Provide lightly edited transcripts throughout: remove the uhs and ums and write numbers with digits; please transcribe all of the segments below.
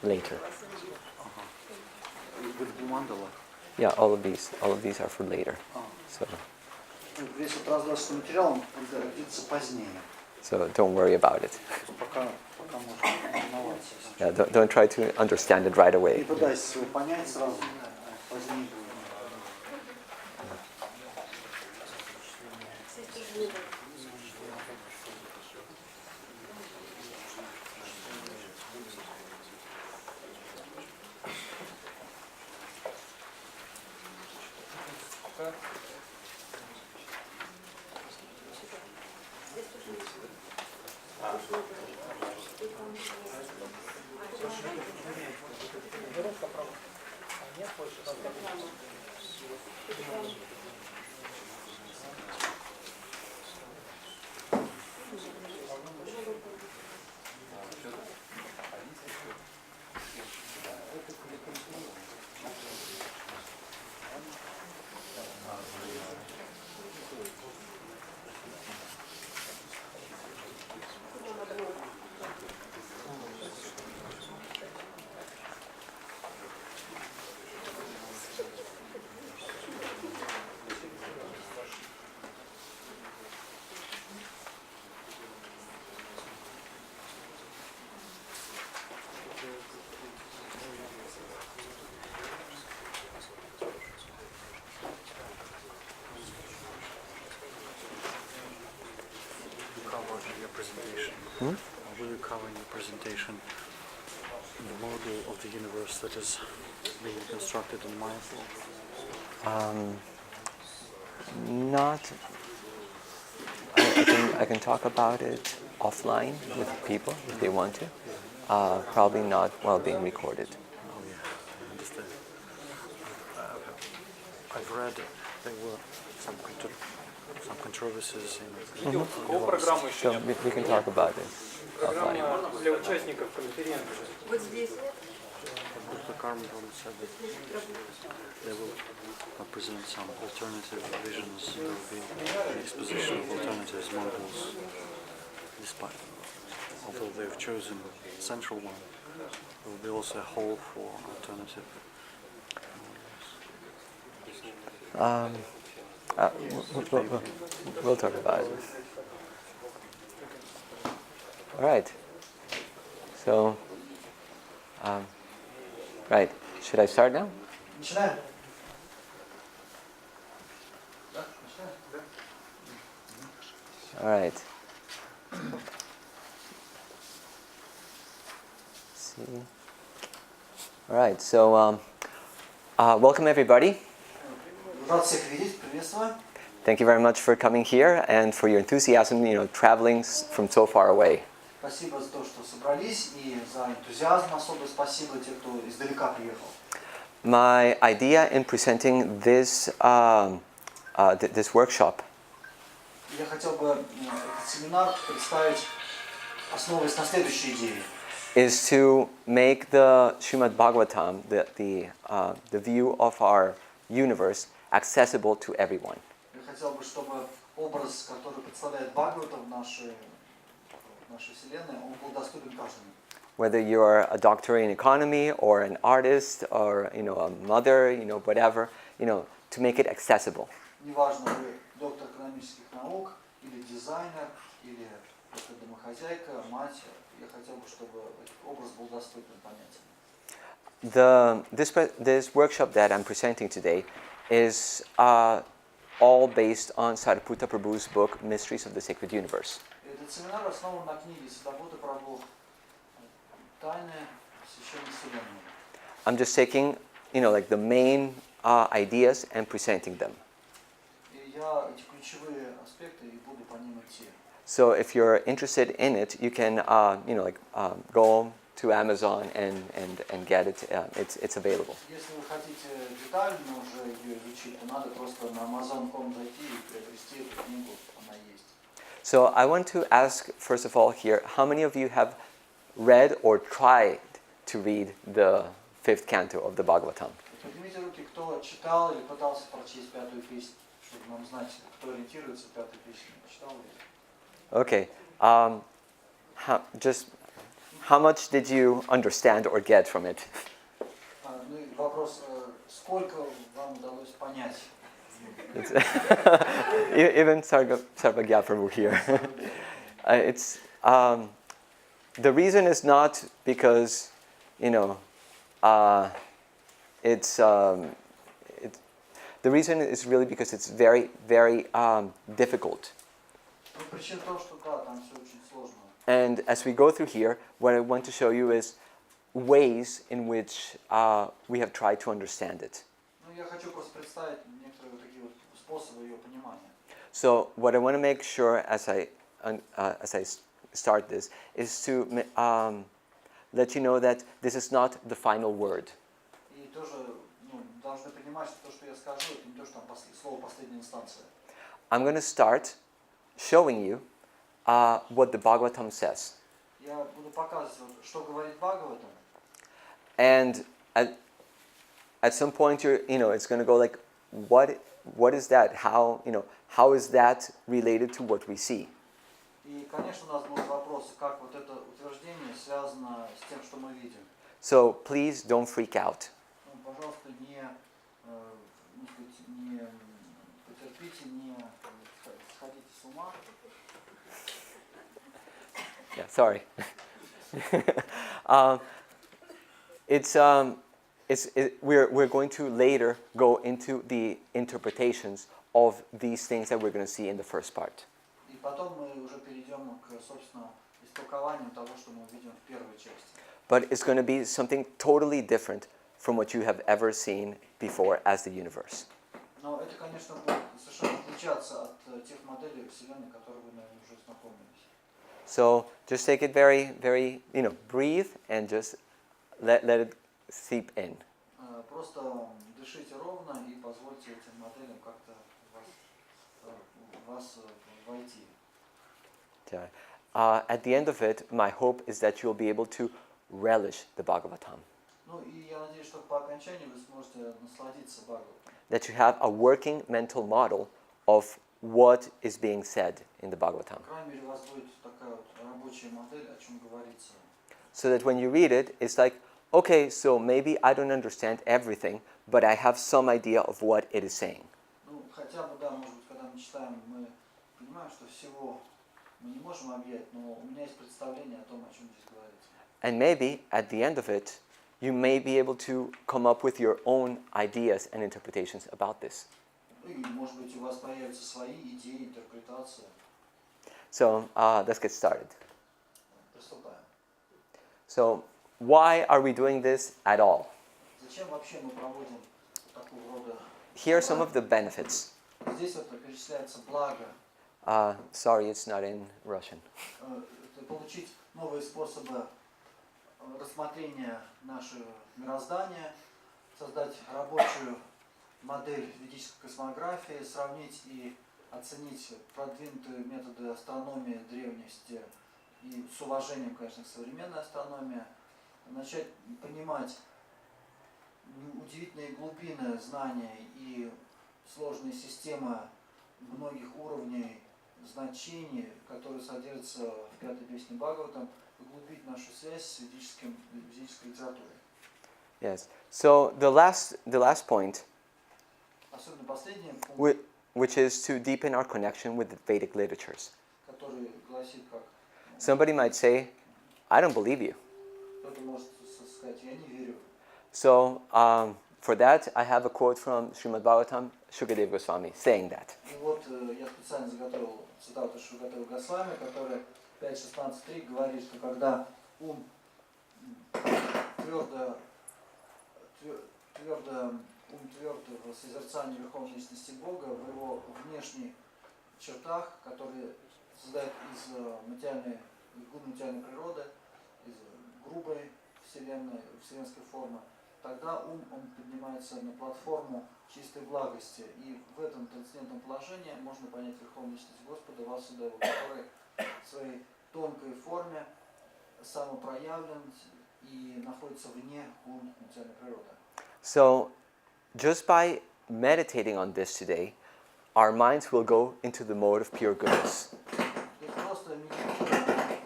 later. With the mandala? Yeah, all of these are for later. So don't worry about it. Yeah, don't try to understand it right away. Will you cover in your presentation the model of the universe that is being constructed in Mayapur? Not. I can talk about it offline with people if they want to. Probably not while being recorded. Oh yeah, I understand. I've read there were some controversies in So we can talk about it offline. Для участников конференции. Вот здесь. Said that they will present some alternative visions. There will be an exposition of alternative models, despite although they've chosen the central one, there will be also a hall for alternative models. We'll talk about it. All right. So, right. Should I start now? All right. See. All right. So, welcome everybody. Thank you very much for coming here and for your enthusiasm, traveling from so far away. Спасибо за то, что собрались, и за энтузиазм особо спасибо тем, кто издалека приехал. My idea in presenting this this workshop Я хотел бы этот семинар представить, основываясь на следующей идее. Is to make the Шримад Bhagavatam, the view of our universe, accessible to everyone. Я хотел бы, чтобы образ, который представляет Бхагаватам в нашей Вселенной, он был доступен каждому. Whether you're a doctor in economy or an artist or a mother, whatever, to make it accessible. Неважно, вы доктор экономических наук или дизайнер или просто домохозяйка, мать. Я хотел бы, чтобы этот образ был доступен, понятен. This workshop that I'm presenting today is all based on Sariputta Prabhu's book Mysteries of the Sacred Universe. Этот семинар основан на книге Сарипутты Прабху «Тайны Священной Вселенной». I'm just taking, the main ideas and presenting them. И я эти ключевые аспекты и буду по ним идти. So if you're interested in it, you can, go to Amazon and get it. It's available. Если вы хотите детально уже ее изучить, то надо просто на Amazon.com зайти и приобрести эту книгу, она есть. So I want to ask, first of all here, how many of you have read or tried to read the 5th canto of the Bhagavatam? Поднимите руки, кто читал или пытался прочесть пятую песню, чтобы нам знать, кто ориентируется в пятой песне. Читал ли? Okay. how much did you understand or get from it? Ну и вопрос, сколько вам удалось понять? Even Sarvagya Prabhu here. It's the reason is not because, the reason is really because it's very, very difficult. Ну, причина в том, что да, там все очень сложно. And as we go through here, what I want to show you is ways in which we have tried to understand it. Ну, я хочу просто представить некоторые вот такие вот способы ее понимания. So what I want to make sure as I start this is to let you know that this is not the final word. И тоже должны понимать, что то, что я скажу, это не то, что там слово последняя инстанция. I'm going to start showing you what the Bhagavatam says. Я буду показывать, вот, что говорит Бхагаватам. And at some point it's going to go like, what is that? How is that related to what we see? И, конечно, у нас будут вопросы, как вот это утверждение связано с тем, что мы видим. So please don't freak out. Ну, пожалуйста, не потерпите, не сходите с ума. Yeah, sorry. We're going to later go into the interpretations of these things that we're going to see in the first part. И потом мы уже перейдем к, собственно, истолкованию того, что мы видим в первой части. But it's going to be something totally different from what you have ever seen before as the universe. Но это, конечно, будет совершенно отличаться от тех моделей Вселенной, которые вы, наверное, уже знакомились. So just take it very, very, breathe and just let it seep in. Просто дышите ровно и позвольте этим моделям как-то в вас войти. At the end of it, my hope is that you'll be able to relish the Bhagavatam. Ну и я надеюсь, что по окончании вы сможете насладиться Бхагаватам. That you have a working mental model of what is being said in the Bhagavatam. По крайней мере, у вас будет такая вот рабочая модель, о чем говорится. So that when you read it, it's like, okay, so maybe I don't understand everything, but I have some idea of what it is saying. Ну, хотя бы, да, может быть, когда мы читаем, мы понимаем, что всего мы не можем объять, но у меня есть представление о том, о чем здесь говорится. And maybe at the end of it, you may be able to come up with your own ideas and interpretations about this. Ну и, может быть, у вас появятся свои идеи, интерпретации. So let's get started. Приступаем. So why are we doing this at all? Зачем вообще мы проводим такого рода... Here are some of the benefits. Здесь вот перечисляется благо. Sorry, it's not in Russian. Это получить новые способы рассмотрения нашего мироздания, создать рабочую модель ведической космографии, сравнить и оценить продвинутые методы астрономии древности и с уважением, конечно, к современной астрономии, начать понимать удивительные глубины знания и сложные системы многих уровней значений, которые содержатся в пятой песне Бхагаватам, углубить нашу связь с ведической литературой. Yes. So the last point, Особенно последний пункт, which is to deepen our connection with the Vedic literatures. который гласит как... Somebody might say, I don't believe you. Кто-то может сказать, я не верю. So for that, I have a quote from Srimad Bhagavatam, Shukadeva Goswami, saying that. И вот я специально заготовил цитату Шукадева Госвами, которая 5.16.3 говорит, что когда ум твердо в созерцании Верховной Личности Бога, в его внешних чертах, которые создают из материальной природы, из грубой Вселенной, вселенской формы, тогда ум он поднимается на платформу чистой благости. И в этом трансцендентном положении можно понять Верховную Личность Господа Васудева, который в своей тонкой форме самопроявлен и находится вне глубин материальной природы. So just by meditating on this today, our minds will go into the mode of pure goodness. То есть просто медитируя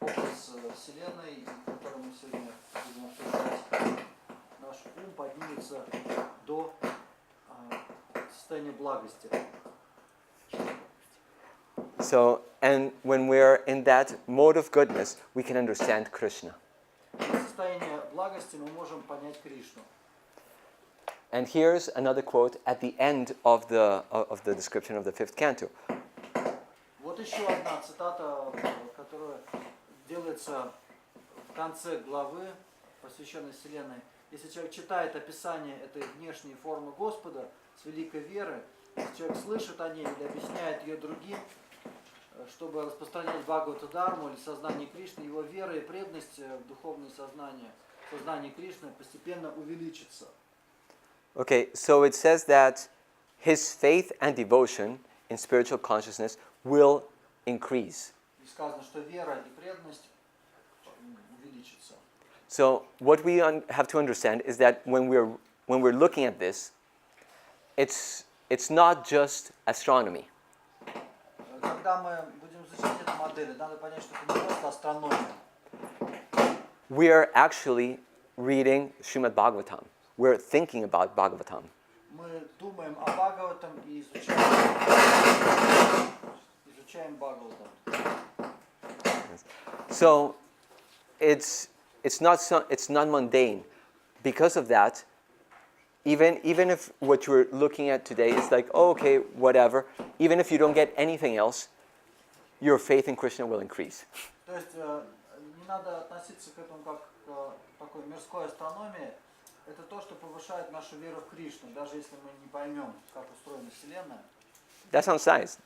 образ Вселенной, мы сегодня будем обсуждать, наш ум поднимется до состояния благости. So, and when we're in that mode of goodness, we can understand Krishna. В состоянии благости мы можем понять Кришну. And here's another quote at the end of the description of the fifth canto. Вот еще одна цитата, которая делается в конце главы, посвященной Вселенной. Если человек читает описание этой внешней формы Господа с великой веры, если человек слышит о ней или объясняет ее другим, чтобы распространять Бхагавата-дарму или сознание Кришны, его вера и преданность в духовное сознание Кришны постепенно увеличится. Okay, so it says that his faith and devotion in spiritual consciousness will increase. И сказано, что вера и преданность увеличится. So what we have to understand is that when we're looking at this, it's not just astronomy. Когда мы будем изучать эту модель, надо понять, что это не просто астрономия. We are actually reading Шримад Бхагаватам. We're thinking about Bhagavatam. Мы думаем о Бхагаватам и изучаем Бхагаватам. So it's not mundane. Because of that, even if what you're looking at today is like, oh, okay, whatever, even if you don't get anything else, your faith in Krishna will increase. То есть не надо относиться к этому как к такой мирской астрономии. Это то, что повышает нашу веру в Кришну, даже если мы не поймем, как устроена Вселенная. That sounds nice.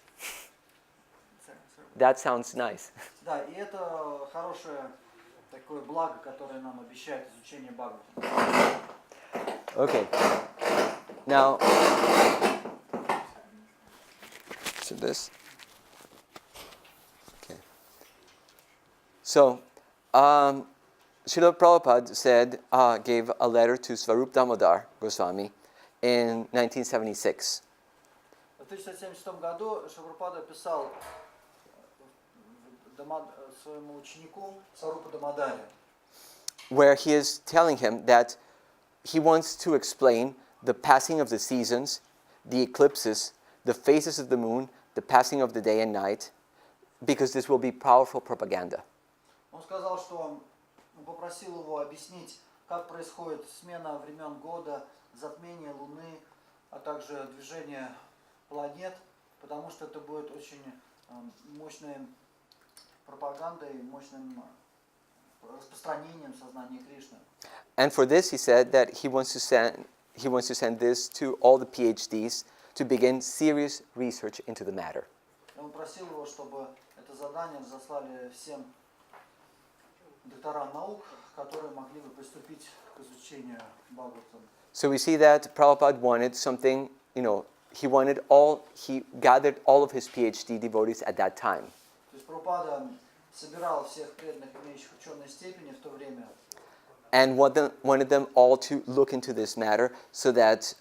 That sounds nice. Да, и это хорошее такое благо, которое нам обещает изучение Бхагаватам. Okay. Now, so this. Okay. So, Srila Prabhupada gave a letter to Svarup Damodar Goswami in 1976. В 1976 году Шрила писал своему ученику Сварупу Дамодаре, where he is telling him that he wants to explain the passing of the seasons, the eclipses, the phases of the moon, the passing of the day and night, because this will be powerful propaganda. Он сказал, что он попросил его объяснить, как происходит смена времен года, затмение Луны, а также движение планет, потому что это будет очень мощной пропагандой, мощным распространением сознания Кришны. And for this, he said that he wants to send this to all the PhDs to begin serious research into the matter. Он просил его, чтобы это задание разослали всем докторам наук, которые могли бы приступить к изучению Бхагаватам. So we see that Prabhupada wanted something, he gathered all of his PhD devotees at that time. То есть Прабхупада собирал всех преданных, имеющих ученые степени в то время, and wanted them all to look into this matter so that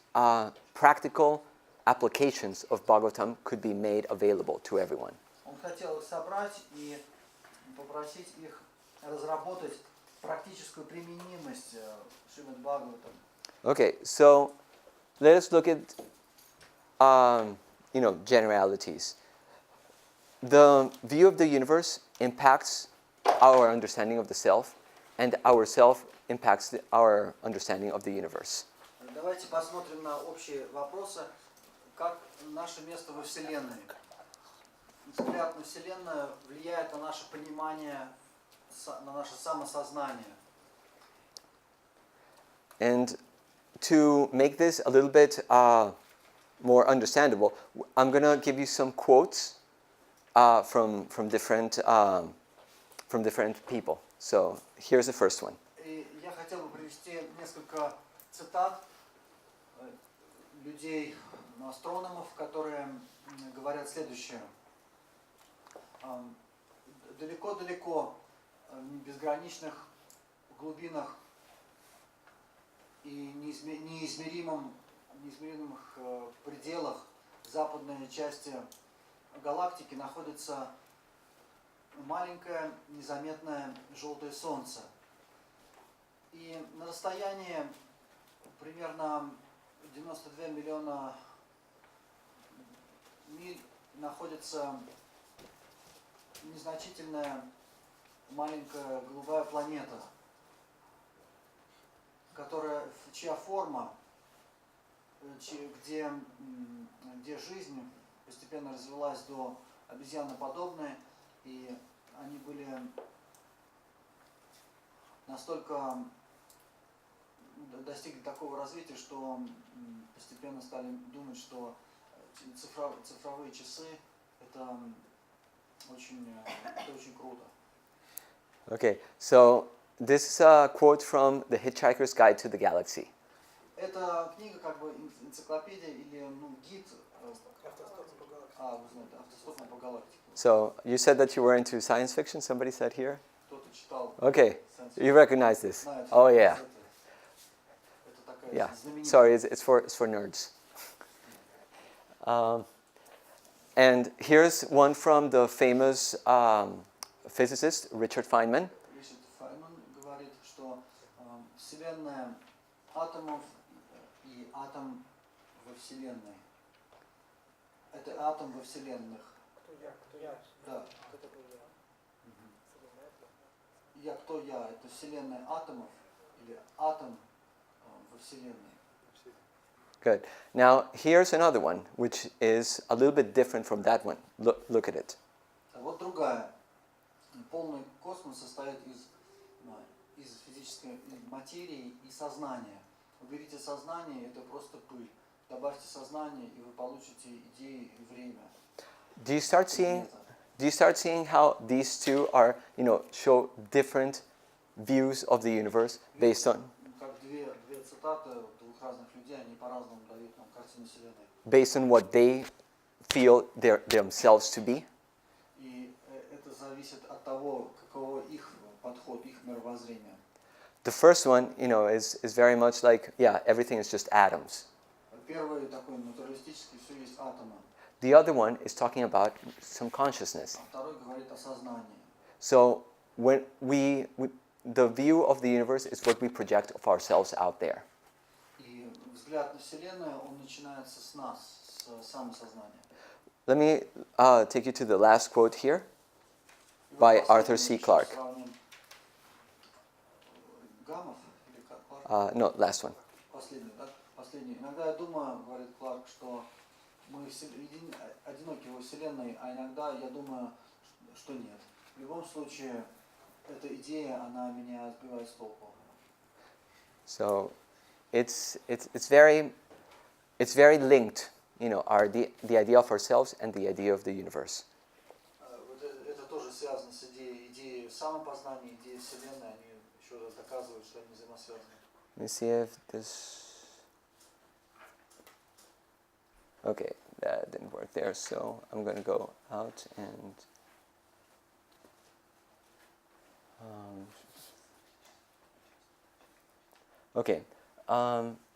practical applications of Bhagavatam could be made available to everyone. Он хотел их собрать и попросить их разработать практическую применимость Шримад Бхагаватам. Okay, so let us look at generalities. The view of the universe impacts our understanding of the self, and our self impacts our understanding of the universe. Давайте посмотрим на общие вопросы, как наше место во Вселенной. Взгляд на Вселенную влияет на наше понимание, на наше самосознание. And to make this a little bit more understandable, I'm going to give you some quotes from different people. So here's the first one. И я хотел бы привести несколько цитат людей, астрономов, которые говорят следующее. Далеко-далеко, в безграничных глубинах и неизмеримых пределах западной части галактики находится маленькое незаметное желтое солнце. И на расстоянии примерно 92 миллиона миль находится незначительная маленькая голубая планета, чья форма, где жизнь постепенно развилась до обезьяноподобной, и они были настолько достигли такого развития, что постепенно стали думать, что цифровые часы это очень круто. Okay, so this is a quote from The Hitchhiker's Guide to the Galaxy. Это книга как бы энциклопедия или гид автостопом по галактике. So you said that you were into science fiction, somebody said here? Кто-то читал. Okay, you recognize this? Oh yeah. Yeah, sorry, it's for nerds. And here's one from the famous physicist Richard Feynman. Ричард Файнман говорит, что Вселенная атомов и атом во Вселенной. Это атом во Вселенных. Кто я? Да. Кто я? Это Вселенная атомов или атом во Вселенной. Good. Now here's another one, which is a little bit different from that one. Look at it. Вот другая. Полный космос состоит из физической материи и сознания. Уберите сознание, это просто пыль. Добавьте сознание, и вы получите идеи и время. Do you start seeing how these two are, show different views of the universe based on Как две цитаты двух разных людей, они по-разному дают нам картину Вселенной. based on what they feel themselves to be? И это зависит от того, какого их подход, их мировоззрение. The first one, is very much like, yeah, everything is just atoms. Первый такой натуралистический, все есть атомы. The other one is talking about some consciousness. Второй говорит о сознании. So when the view of the universe is what we project of ourselves out there. И взгляд на Вселенную, он начинается с нас, с самосознания. Let me take you to the last quote here by Arthur C. Clarke. Гамов или Кларк? No, last one. Последний, да? Последний. Иногда я думаю, говорит Кларк, что мы одиноки во Вселенной, а иногда я думаю, что нет. В любом случае, эта идея, она меня сбивает с толку. So it's very linked, the idea of ourselves and the idea of the universe. Вот это тоже связано с идеей самопознания, идеей Вселенной, они еще раз доказывают, что они взаимосвязаны. Let me see if this... Okay, that didn't work there, so I'm going to go out and... Okay,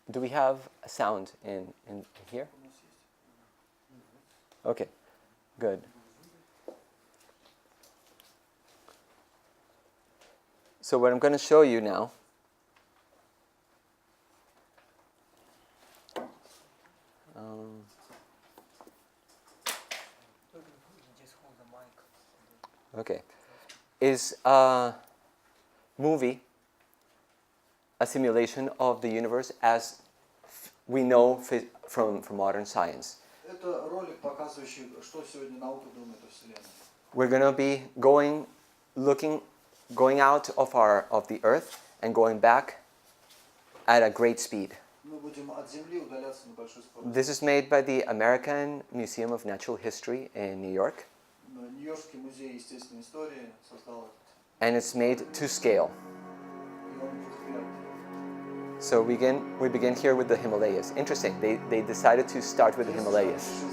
do we have a sound in here? Okay, good. So what I'm going to show you now is a movie, a simulation of the universe as we know from modern science. Это ролик, показывающий, что сегодня наука думает о Вселенной. We're going to be going out of the Earth and going back at a great speed. Мы будем от Земли удаляться на большой скорости. This is made by the American Museum of Natural History in New York. Нью-Йоркский музей естественной истории создал этот. And it's made to scale. И он двухмерный. So we begin here with the Himalayas. Interesting. They decided to start with the Himalayas.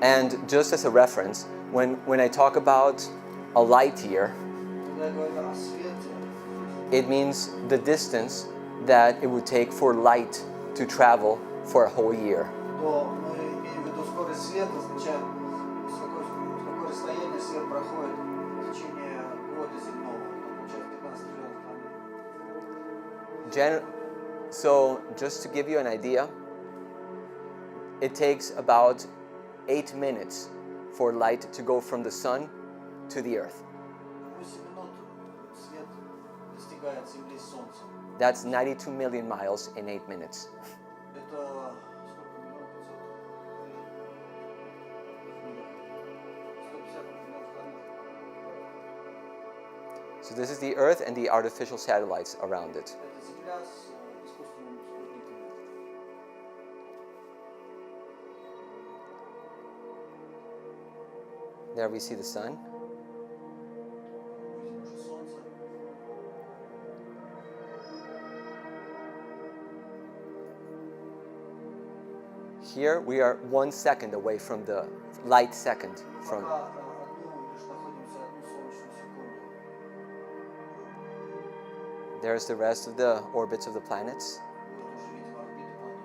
And just as a reference, when I talk about a light year, it means the distance that it would take for light to travel for a whole year. So just to give you an idea, it takes about 8 minutes for light to go from the sun to the earth. 8 минут свет достигает Земли с Солнцем. That's 92 million miles in 8 minutes. Это сколько миллионов 500? 150 миллионов. So this is the earth and the artificial satellites around it. Это Земля с искусственными спутниками. There we see the sun. Видим уже Солнце. Here we are 1 second away from the light second from. Пока одну лишь находимся одну солнечную секунду. There's the rest of the orbits of the planets. Вот уже видим орбиты планет.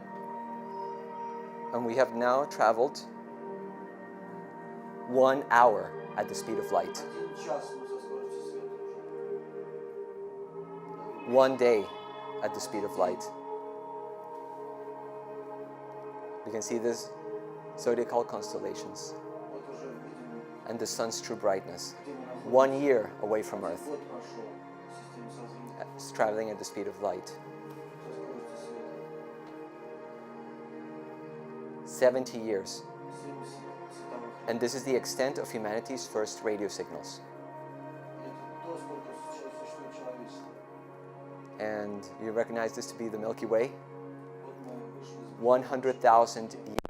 And we have now traveled 1 hour at the speed of light. 1 час мы со скоростью света уже. 1 day at the speed of light. You can see this zodiacal constellations Вот уже видим, and the sun's true brightness. где мы находимся. 1 year away from Earth. Год прошел в системе созвездий It's traveling at the speed of light. со скоростью света. 70 years. 70 световых лет. And this is the extent of humanity's first radio signals. И это то, сколько сейчас существует человечество. And you recognize this to be the Milky Way? Вот мы вышли из 100,000 years.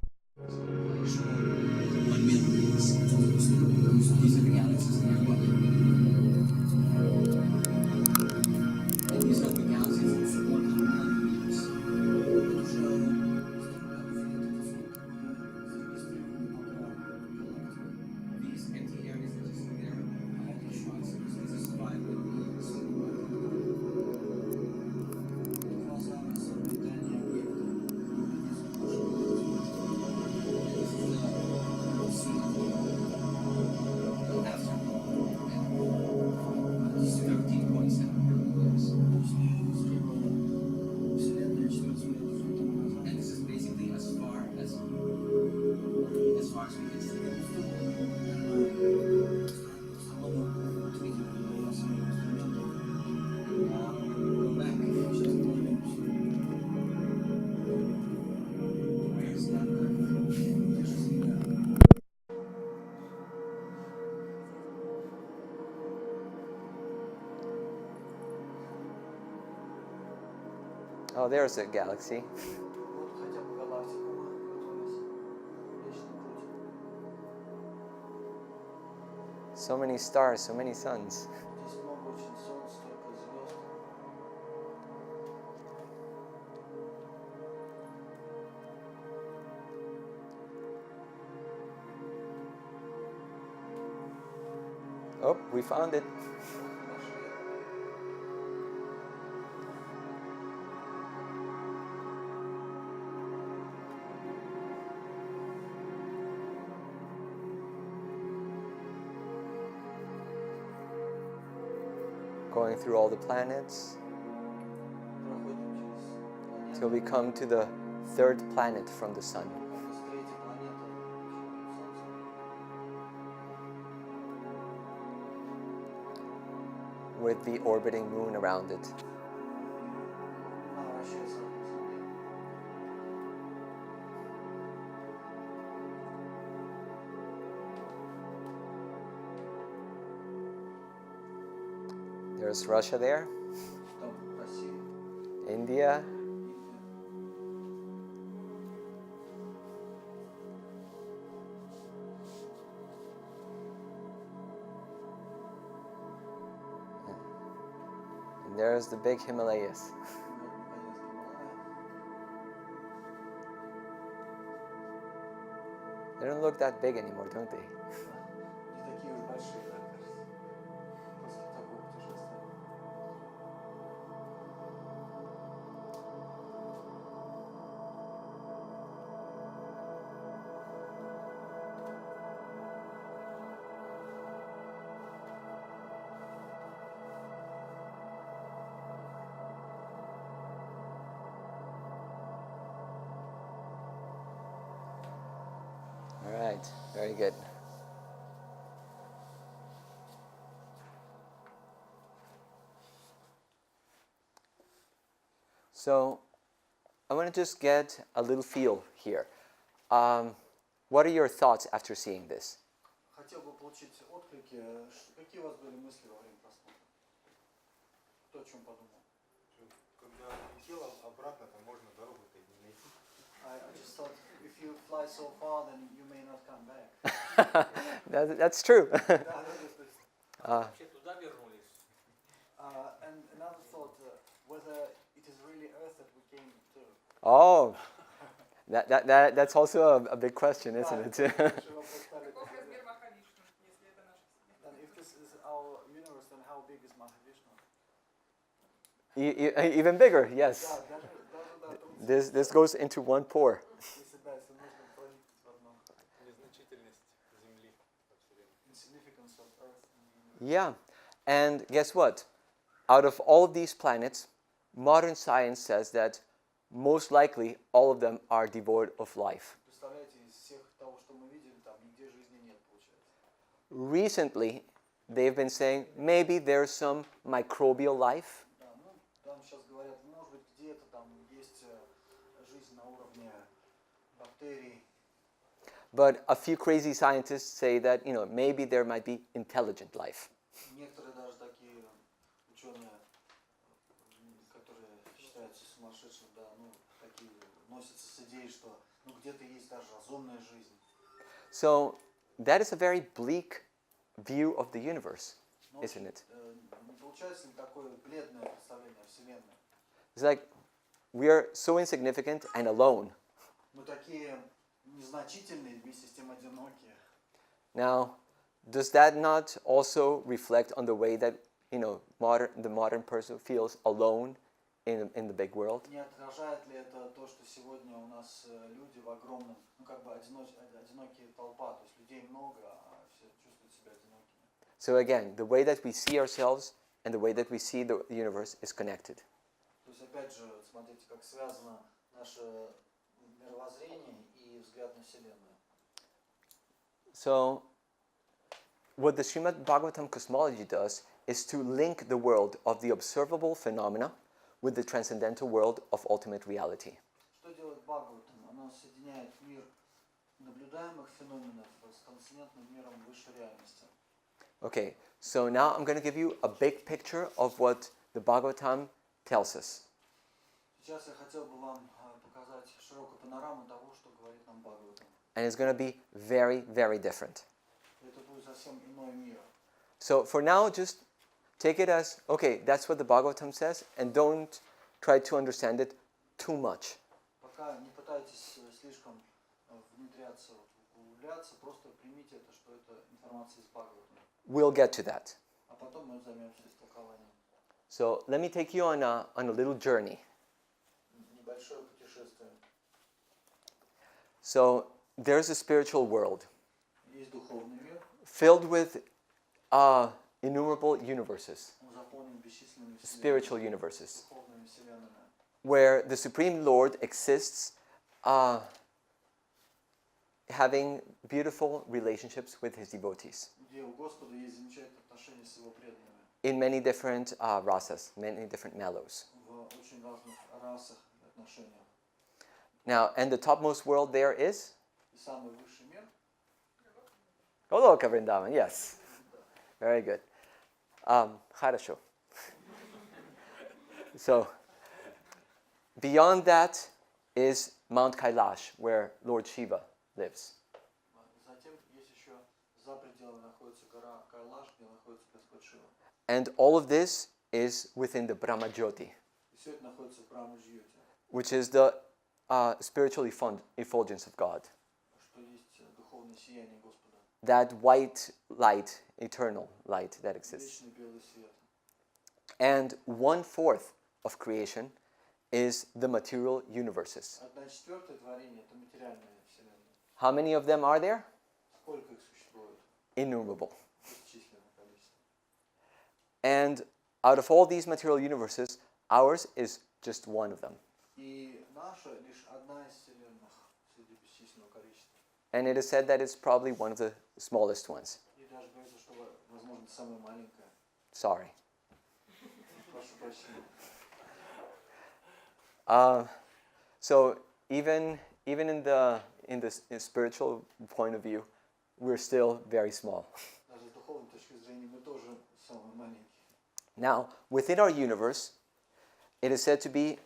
Oh, there's a galaxy. Вот хотя бы галактика готовилась. Млечный путь. So many stars, so many suns. Здесь много очень солнц, столько звезд. Oh, we found it. Нашли. Going through all the planets Проходим через планеты. till we come to the third planet from the sun. Это с третьей планеты. Солнце. With the orbiting moon around it. Луна вращается вокруг Земли. There's Russia there, Там Россия, India, Индия. and there's the big Himalayas. Вот наконец Гималая. They don't look that big anymore, don't they? Не такие уж большие, да, кажется, после такого путешествия. Very good. So I want to just get a little feel here. What are your thoughts after seeing this? Хотел бы получить отклики. Какие у вас были мысли во время просмотра? Кто о чем подумал? Когда летело обратно, то можно дорогу-то не найти. I just thought if you fly so far, then you may not come back. That's true. Да, да, да, то есть, Вообще туда вернулись. and another thought, whether it is really Earth that we came to. Oh, that's also a big question, isn't it? Then if this is our universe, then how big is Mahavishnu? Even bigger, yes. Да, даже трудно This goes into one pore. если нужно проникнуть в одно. Незначительность Земли во Вселенной. Insignificance of Earth. Yeah, and guess what? Out of all of these planets, modern science says that most likely all of them are devoid of life. Представляете, из всех того, что мы видели, там нигде жизни нет, получается. Recently, they've been saying maybe there's some microbial life, Да, ну, там сейчас говорят, может быть, где-то там есть жизнь на уровне бактерий. but a few crazy scientists say that, maybe there might be intelligent life. Некоторые даже такие ученые, которые считаются сумасшедшими, да, ну, такие носятся с идеей, что ну, где-то есть даже разумная жизнь. So that is a very bleak view of the universe, Но isn't it? не получается ли такое бледное представление о Вселенной? It's like we are so insignificant and alone. Мы такие незначительные, вместе с тем одинокие. Now, does that not also reflect on the way that, the modern person feels alone in the big world? Не отражает ли это то, что сегодня у нас люди в огромном, ну как бы одинокие толпа, то есть людей много, а все чувствуют себя одинокими. So again, the way that we see ourselves and the way that we see the universe is connected. То есть опять же, смотрите, как связано наше мировоззрение и взгляд на Вселенную. So, what the Srimad Bhagavatam cosmology does is to link the world of the observable phenomena with the transcendental world of ultimate reality. Что делает Бхагаватам? Оно соединяет мир наблюдаемых феноменов с трансцендентным миром высшей реальности. Okay, so now I'm going to give you a big picture of what the Bhagavatam tells us. Сейчас я хотел бы вам показать широкую панораму того, что говорит нам Бхагаватам. And it's going to be very, very different. Это будет совсем иной мир. So for now, just take it as, okay, that's what the Bhagavatam says, and don't try to understand it too much. Пока не пытайтесь слишком внедряться, углубляться, просто примите это, что это информация из Бхагаватама. We'll get to that. А потом мы займемся истолкованием. So let me take you on a little journey. Небольшое путешествие. So there's a spiritual world Есть духовный мир, filled with innumerable universes, он заполнен бесчисленными spiritual universes, духовными вселенными, where the Supreme Lord exists having beautiful relationships with his devotees где у Господа есть замечательные отношения с его преданными in many different rasas, many different mellows. в очень разных расах и отношениях. Now, and the topmost world there is И самый высший мир Goloka Vrindavan, yes. Very good. Хорошо. So, beyond that is Mount Kailash, where Lord Shiva lives. затем есть еще за пределами находится гора Кайлаш, где находится Господь Шива. And all of this is within the Brahma Jyoti, И все это находится в Брахма-Джьоте, which is the spiritual effulgence of God. что есть духовное сияние Господа, That white light, eternal light that exists. вечный белый свет. And 1/4 of creation is the material universes. 1/4 творение это материальная вселенная. How many of them are there? Сколько их существует? Innumerable. Бесчисленное количество. And out of all these material universes, ours is just one of them. И наша лишь одна из вселенных среди бесчисленного количества. And it is said that it's probably one of the smallest ones. И даже говорится, что, возможно, самая маленькая. Sorry. Прошу прощения. So even in the spiritual point of view, we're still very small. Даже с духовной точки зрения мы тоже самые маленькие. Now, within our universe, there is said to be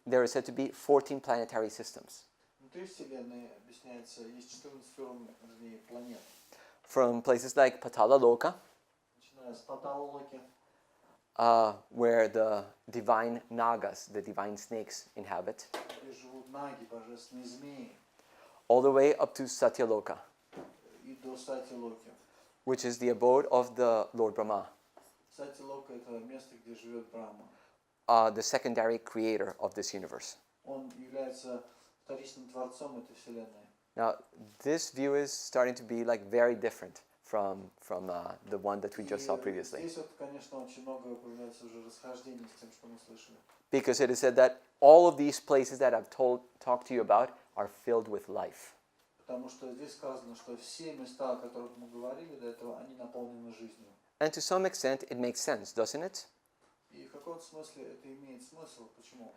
14 planetary systems. Внутри Вселенной, объясняется, есть 14 форм, вернее, планет. From places like Patala Loka, Начиная с Паталлоки, where the divine Nagas, the divine snakes, inhabit, где живут наги, божественные змеи, all the way up to Satyaloka, и до Сати-Локи. which is the abode of the Lord Brahma, Сати-Лока – это место, где живет Брахма. the secondary creator of this universe. Он является вторичным творцом этой Вселенной. Now, this view is starting to be like very different from the one that we just saw previously. Здесь вот, конечно, очень много появляется уже расхождений с тем, что мы слышали. Because it is said that all of these places that I've talked to you about are filled with life. Потому что здесь сказано, что все места, о которых мы говорили до этого, они наполнены жизнью. And to some extent, it makes sense, doesn't it? И в каком-то смысле это имеет смысл. Почему?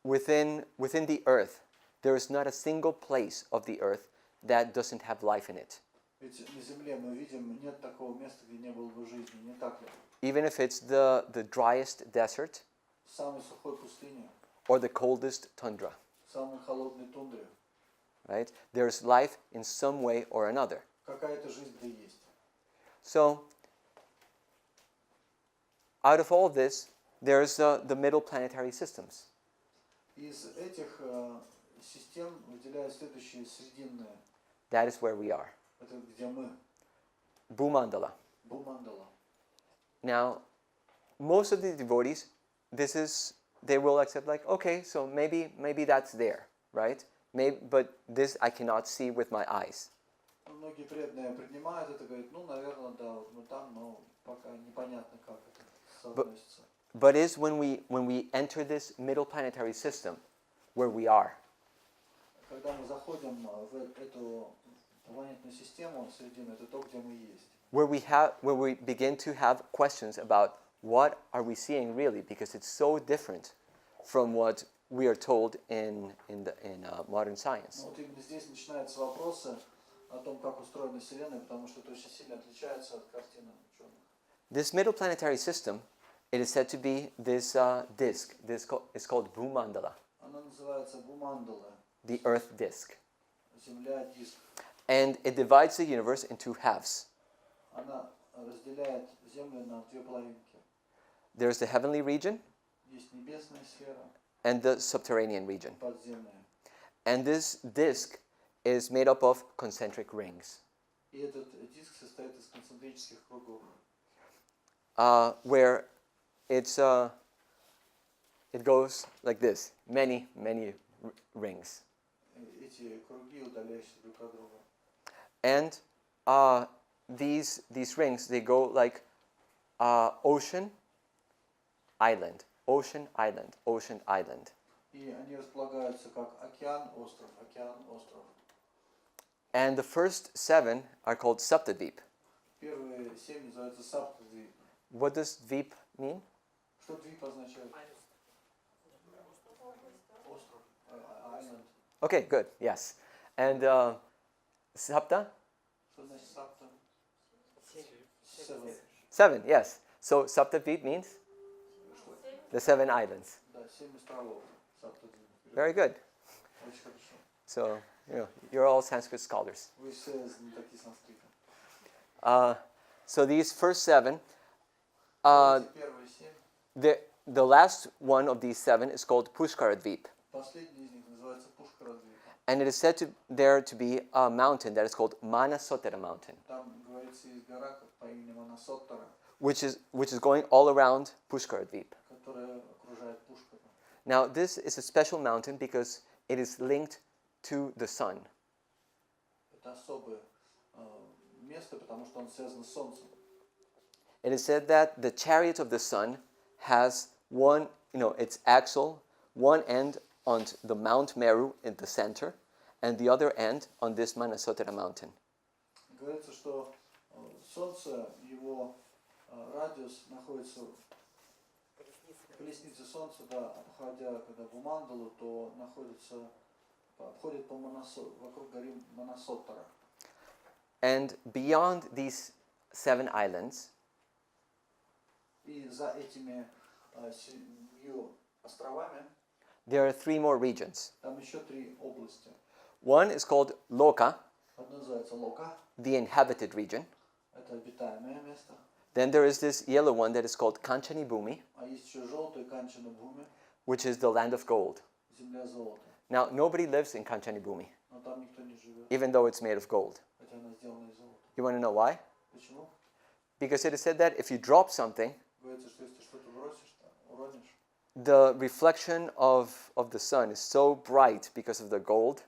Within the earth, there is not a single place of the earth that doesn't have life in it. Ведь на Земле мы видим, нет такого места, где не было бы жизни, не так ли? Even if it's the driest desert В самой сухой пустыне, or the coldest tundra, в самой холодной тундре, right? There's life in some way or another. какая-то жизнь да есть. So, out of all this, there's the middle planetary systems. Из этих систем выделяют следующие срединные. That is where we are. Это где мы. Bhumandala. Бумандала. Now, most of the devotees, they will accept like, okay, so maybe that's there, right? But this I cannot see with my eyes. Многие преданные принимают это, говорят, ну, наверное, да, вот мы там, но пока непонятно, как это соотносится. But is when we enter this middle planetary system where we are. Когда мы заходим в эту планетную систему, средину, это то, где мы есть. Where we begin to have questions about what are we seeing really, because it's so different from what we are told in modern science. Но вот именно здесь начинаются вопросы о том, как устроена Вселенная, потому что это очень сильно отличается от картины ученых. This middle planetary system, it is said to be this disk. This is called Bhumandala, Она называется Бумандала, the Earth disk, Земля, диск. and it divides the universe into halves. Она разделяет Землю на две половинки. There's the heavenly region Есть небесная сфера, and the subterranean region. подземная. And this disk is made up of concentric rings, И этот диск состоит из концентрических кругов, where it goes like this, many rings. Эти круги, удаляющиеся друг от друга. And these rings, they go like ocean, island, ocean, island, ocean, island. И они располагаются как океан, остров, океан, остров. And the first 7 are called Saptadvip. Первые 7 называются Саптадвип. What does Dvip mean? Что двип означает? Остров, island. Okay, good, yes. And Sapta? Что значит Сапта? 7. 7, yes. So Saptadvip means the 7 islands. Да, 7 островов. Саптадвип. Very good. Очень хорошо. So, you're all Sanskrit scholars. Вы все знатоки санскрита. So these first 7, Эти первые 7, the last one of these 7 is called Pushkaradvip. последний из них называется Пушкарадвип. And it is said there to be a mountain that is called Manasotara mountain, Там говорится из гора по имени Манасоттара, which is going all around Pushkaradvip. которая окружает Пушкара. Now, this is a special mountain because it is linked to the sun. Это особое место, потому что он связан с Солнцем. It is said that the chariot of the sun has its axle, one end on the Mount Meru in the center, and the other end on this Manasotara mountain. Говорится, что Солнце, его радиус находится в колеснице Солнца, да, обходя когда Бумандалу, то находится, обходит по вокруг горы Манасотара. And beyond these 7 islands, И за этими 7 островами there are 3 more regions. там еще 3 области. One is called Loka, Одно называется Лока, the inhabited region. это обитаемое место. Then there is this yellow one that is called Kanchani Bhumi, А есть еще желтый Канчана Бхуми, which is the land of gold. земля золота. Now, nobody lives in Kanchani Bhumi, Но там никто не живет, even though it's made of gold. хотя она сделана из золота. You want to know why? Почему? Because it is said that if you drop something, Говорится, что если ты что-то бросишь, уронишь, the reflection of the sun is so bright because of the gold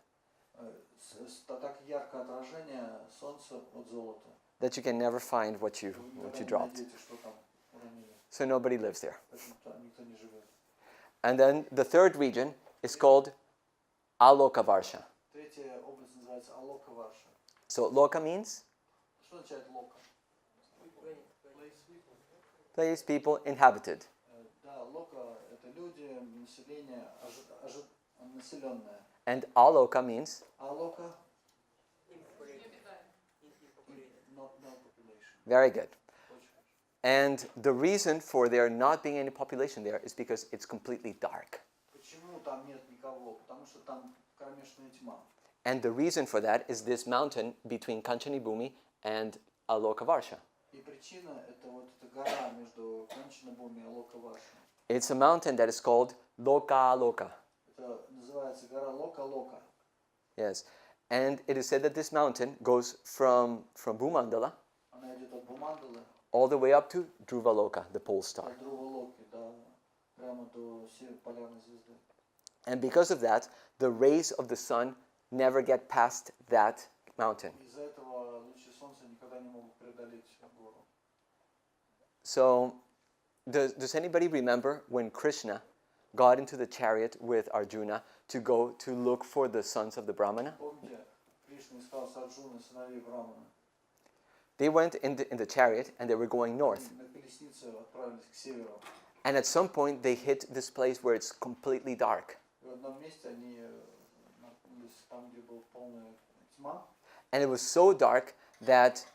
так яркое отражение солнца от золота. that you can never find what you Вы никогда не dropped. найдете, что там уронили. So nobody lives there. Поэтому там никто не живет. And then the third region is called Alokavarsha. Третья область называется Алока Варша. So Loka means Что означает Лока? place, people, inhabited. Да, Лока это люди, население, населенное. And Aloka means А Лока no population. very good. Очень хорошо. And the reason for there not being any population there is because it's completely dark. Почему там нет никого? Потому что там кромешная тьма. And the reason for that is this mountain between Kanchani Bhumi and Alokavarsha. И причина это вот эта гора между Канчанабхуми и Алока Варша. It's a mountain that is called Loka Loka. Это называется гора Лока Лока. Yes. And it is said that this mountain goes from Bhumandala Она идет от Бумандалы all the way up to Dhruvaloka, the pole star. от Друвалоки, да, прямо до полярной звезды. And because of that, the rays of the sun never get past that mountain. Из-за этого лучи солнца никогда не могут преодолеть гору. So, does anybody remember when Krishna got into the chariot with Arjuna to go to look for the sons of the Brahmana? Помните, Кришна искал Сарджуна, сыновей Брамана. They went in the chariot and they were going north. На колеснице отправились к северу. And at some point they hit this place where it's completely dark. И в одном месте они наткнулись там, где была полная тьма. And it was so dark that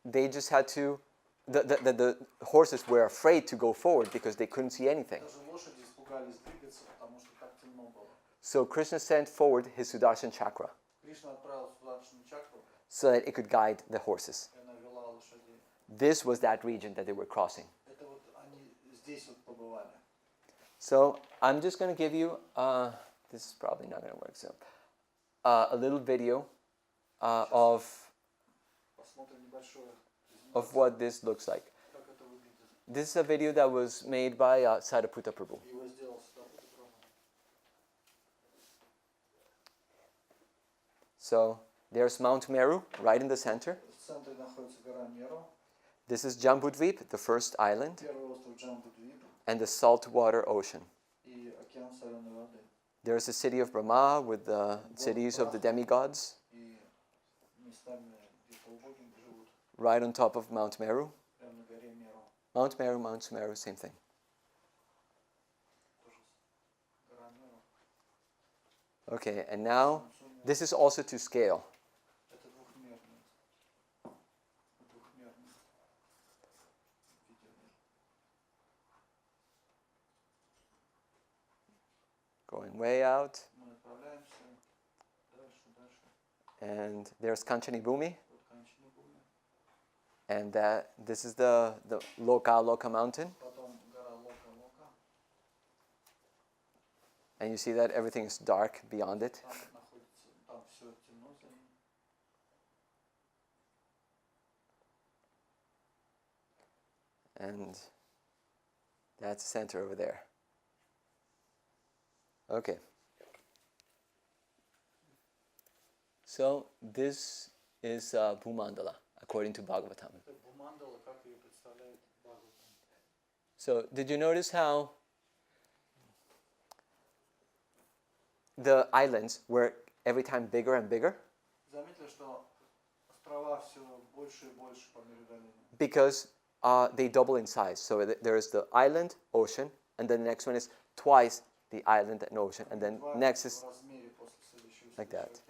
they just had to, the horses were afraid to go forward because they couldn't see anything. Даже лошади испугались двигаться, потому что так темно было. So Krishna sent forward his Sudarshan chakra Кришна отправил Сударшину чакру, so that it could guide the horses. и она вела лошадей. This was that region that they were crossing. Это вот они здесь вот побывали. So I'm just going to give you, this is probably not going to work, so a little video of Посмотрим небольшое what this looks like. как это выглядит. This is a video that was made by Sariputta Prabhu. Его сделал Сударшин Прабху. So there's Mount Meru right in the center. В центре находится гора Меру, This is Jambudvip, the first island, первый остров Джамбудвип and the saltwater ocean. и океан соленой воды. There's the city of Brahma with the cities of the demigods И местами, где полубоги живут, right on top of Mount Meru. прямо на горе Меру. Mount Meru, same thing. Тоже гора Меру. Okay, and now this is also to scale. Это двухмерный видео. Going way out, Мы отправляемся дальше. and there's Kanchani Bhumi, Вот Канчанабхуми. and this is the Loka mountain, Потом гора Лока Лока. and you see that everything is dark beyond it. Там находится, там все темно за ним. And that's the center over there. Okay. So this is Bhumandala, according to Bhagavatam. Это Бумандала, как ее представляет Бхагаватам. So did you notice how the islands were every time bigger and bigger? Заметили, что острова все больше и больше по мере удаления? Because they double in size. So there is the island, ocean, and then the next one is twice the island and ocean, and then next is В размере после следующего like that.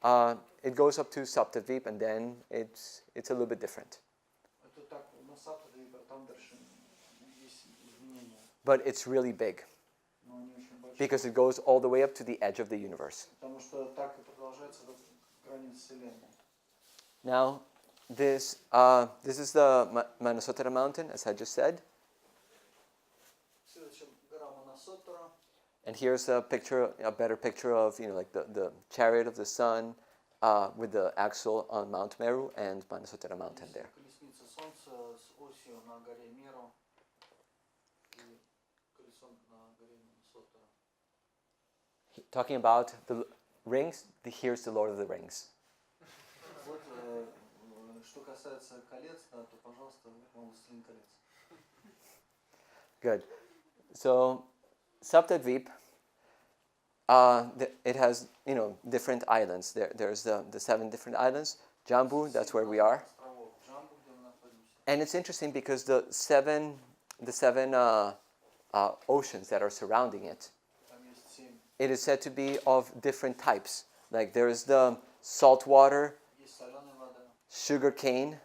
океана. It goes up to Saptadvip, and then it's a little bit different. Это так, на Саптадвипе, там дальше есть изменения, But it's really big но они очень большие. because it goes all the way up to the edge of the universe. Потому что так и продолжается до границ Вселенной. Now, this is the Manasotara mountain, as I just said. Следующая гора Манасоттара. And here's a better picture of, like the chariot of the sun with the axle on Mount Meru and Manasotara mountain there. Колесница Солнца с осью на горе Меру и колесом на горе Манасоттара. Talking about the rings, here's the Lord of the Rings. Вот, что касается колец, да, то, пожалуйста, вам «Властелин колец». Good. So, Saptadvip, it has, different islands. There's the 7 different islands. Jambu, that's where we are. Островов Джамбу, где мы находимся. And it's interesting because the seven oceans that are surrounding it, Там есть 7. it is said to be of different types. Like there's the salt water, Есть соленая вода, sugar cane,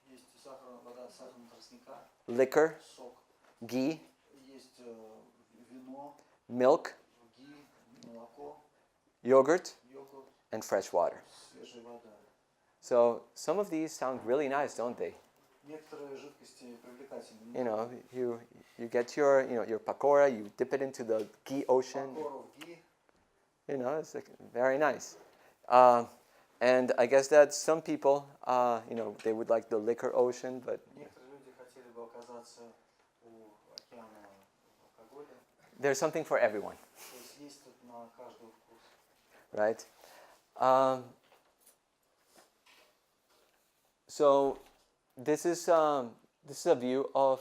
есть вода сахарного тростника, liquor, сок, ghee, есть вино, milk, ги, молоко, yogurt, йогурт, and fresh water. свежая вода. So some of these sound really nice, don't they? Некоторые жидкости привлекательны. You get your pakora, you dip it into the ghee ocean. Покоров, ги. It's like very nice. And I guess that some people, they would like the liquor ocean, but Некоторые люди хотели бы оказаться у океана алкоголя. there's something for everyone, То есть есть тут на каждого вкус. right? So this is a view of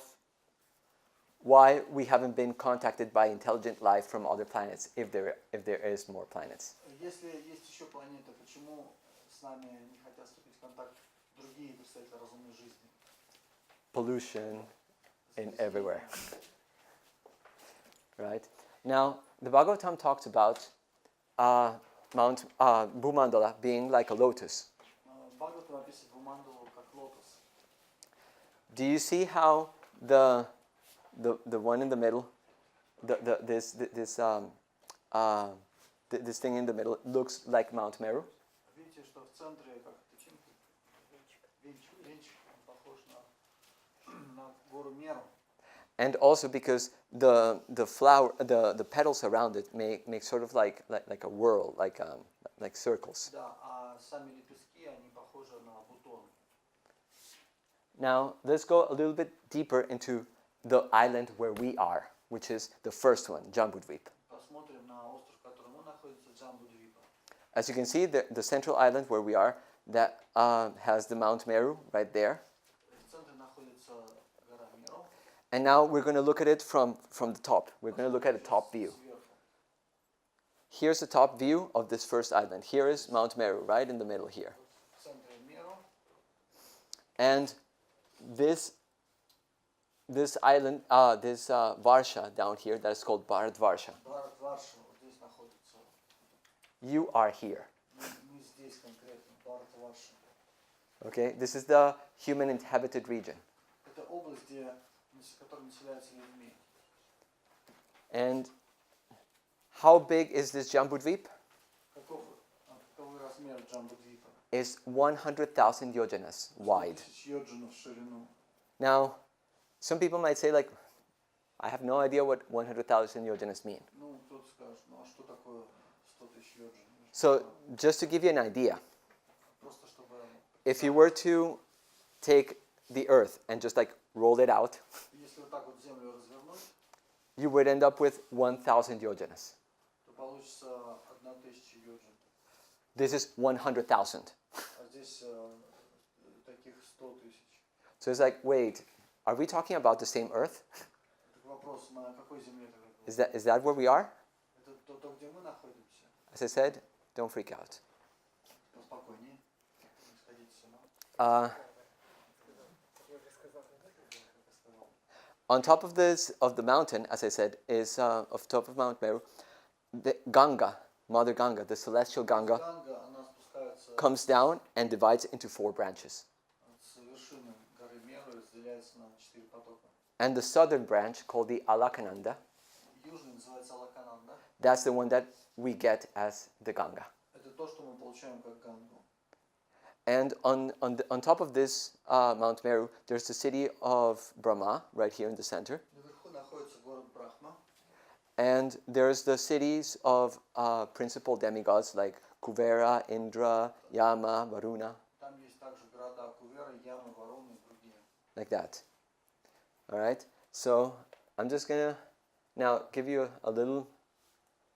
why we haven't been contacted by intelligent life from other planets, if there is more planets. Если есть еще планеты, почему с нами не хотят вступить в контакт другие представители разумной жизни? Pollution in everywhere, right? Now, the Bhagavatam talks about Mount Bhumandala being like a lotus. Бхагаватам описывает Бхумандалу как лотос. Do you see how the one in the middle, this thing in the middle looks like Mount Meru? Видите, что в центре как тычинка, венчик, он похож на гору Меру. And also because the petals around it make sort of like a whirl, like circles. Да, а сами лепестки, они похожи на бутон. Now let's go a little bit deeper into the island where we are, which is the first one, Jambudvip. Посмотрим на остров, в котором он находится, Джамбудвипа. As you can see, the central island where we are, that has the Mount Meru right there. В центре находится гора Меру. And now we're going to look at it from the top. We're going to look at a top view. Сверху. Here's the top view of this first island. Here is Mount Meru, right in the middle here. В центре Меру. And this island, this Varsha down here, that is called Bharatvarsha. Бхаратварша вот здесь находится. You are here. Мы здесь конкретно, Бхаратварша. Okay, this is the human inhabited region. Это область, которая населяется людьми. And how big is this Jambudvip? Каковы размеры Джамбудвипа? It's 100,000 yojanas wide. 1000 йоджинов в ширину. Now, some people might say, like, I have no idea what 100,000 yojanas mean. Ну, кто-то скажет, ну а что такое 100 000 йоджин? So, just to give you an idea, Просто чтобы... if you were to take the earth and just like roll it out, Если вот так вот землю развернуть, you would end up with 1,000 yojanas. то получится 1000 йоджин. This is 100,000. А здесь таких 100 000. So it's like, wait, are we talking about the same earth? Так вопрос, на какой земле это? Is that where we are? Это то, где мы находимся. As I said, don't freak out. Поспокойнее. Не сходите с ума. On top of the mountain, as I said, is of top of Mount Meru, the Ganga, Mother Ganga, the celestial Ganga, Ганга, она спускается comes down and divides into 4 branches. с вершины горы Меру и разделяется на 4 потока. And the southern branch, called the Alakananda, Южный называется Алакананда. that's the one that we get as the Ganga. Это то, что мы получаем как Гангу. And on top of this Mount Meru, there's the city of Brahma, right here in the center. Наверху находится город Брахма. And there's the cities of principal demigods like Kuvera, Indra, Yama, Varuna, Там есть также города Кувера, Ямы, Варуны и другие. like that. All right? So I'm just going to now give you a little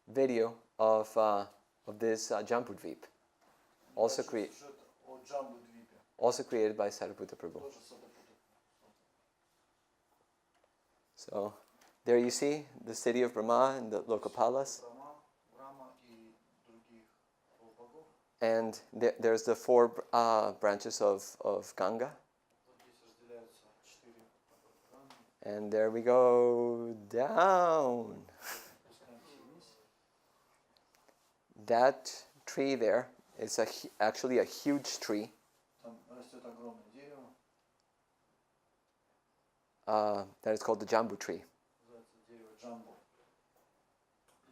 video of this Jambudvip, also, Сюжет о Джамбудвипе, also created by Sariputta Prabhu. тоже Садапута. So there you see the city of Brahma and the Lokapalas. Брахма и других богов. And there's the 4 branches of Ganga. Вот здесь разделяются 4 потока. And there we go down. Спускаемся вниз. That tree there is actually a huge tree. Там растет огромное дерево. That is called the Jambu tree. Называется дерево Джамбу.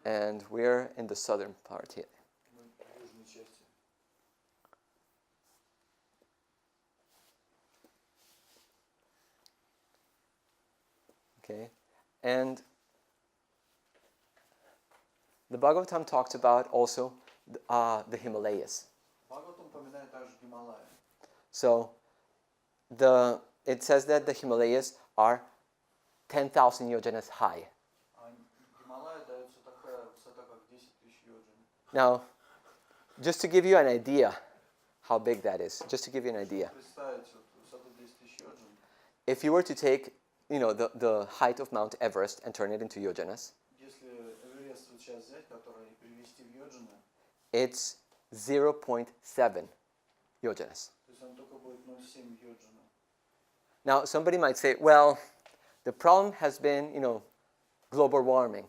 And we're in the southern part here. Мы в южной части. Okay. And the Bhagavatam talks about also the Himalayas. Бхагаватам упоминает также Гималаи. So it says that the Himalayas are 10,000 yojanas high. А Гималаи дается такая высота, как 10 тысяч йоджин. Now, just to give you an idea how big that is, just to give you an idea, Представить вот высоту 10 тысяч йоджин. if you were to take, the height of Mount Everest and turn it into yojanas, Если Эверест вот сейчас взять, который и перевести в йоджины, it's 0.7 yojanas. то есть он только будет 0,7 йоджина. Now, somebody might say, well, the problem has been, global warming.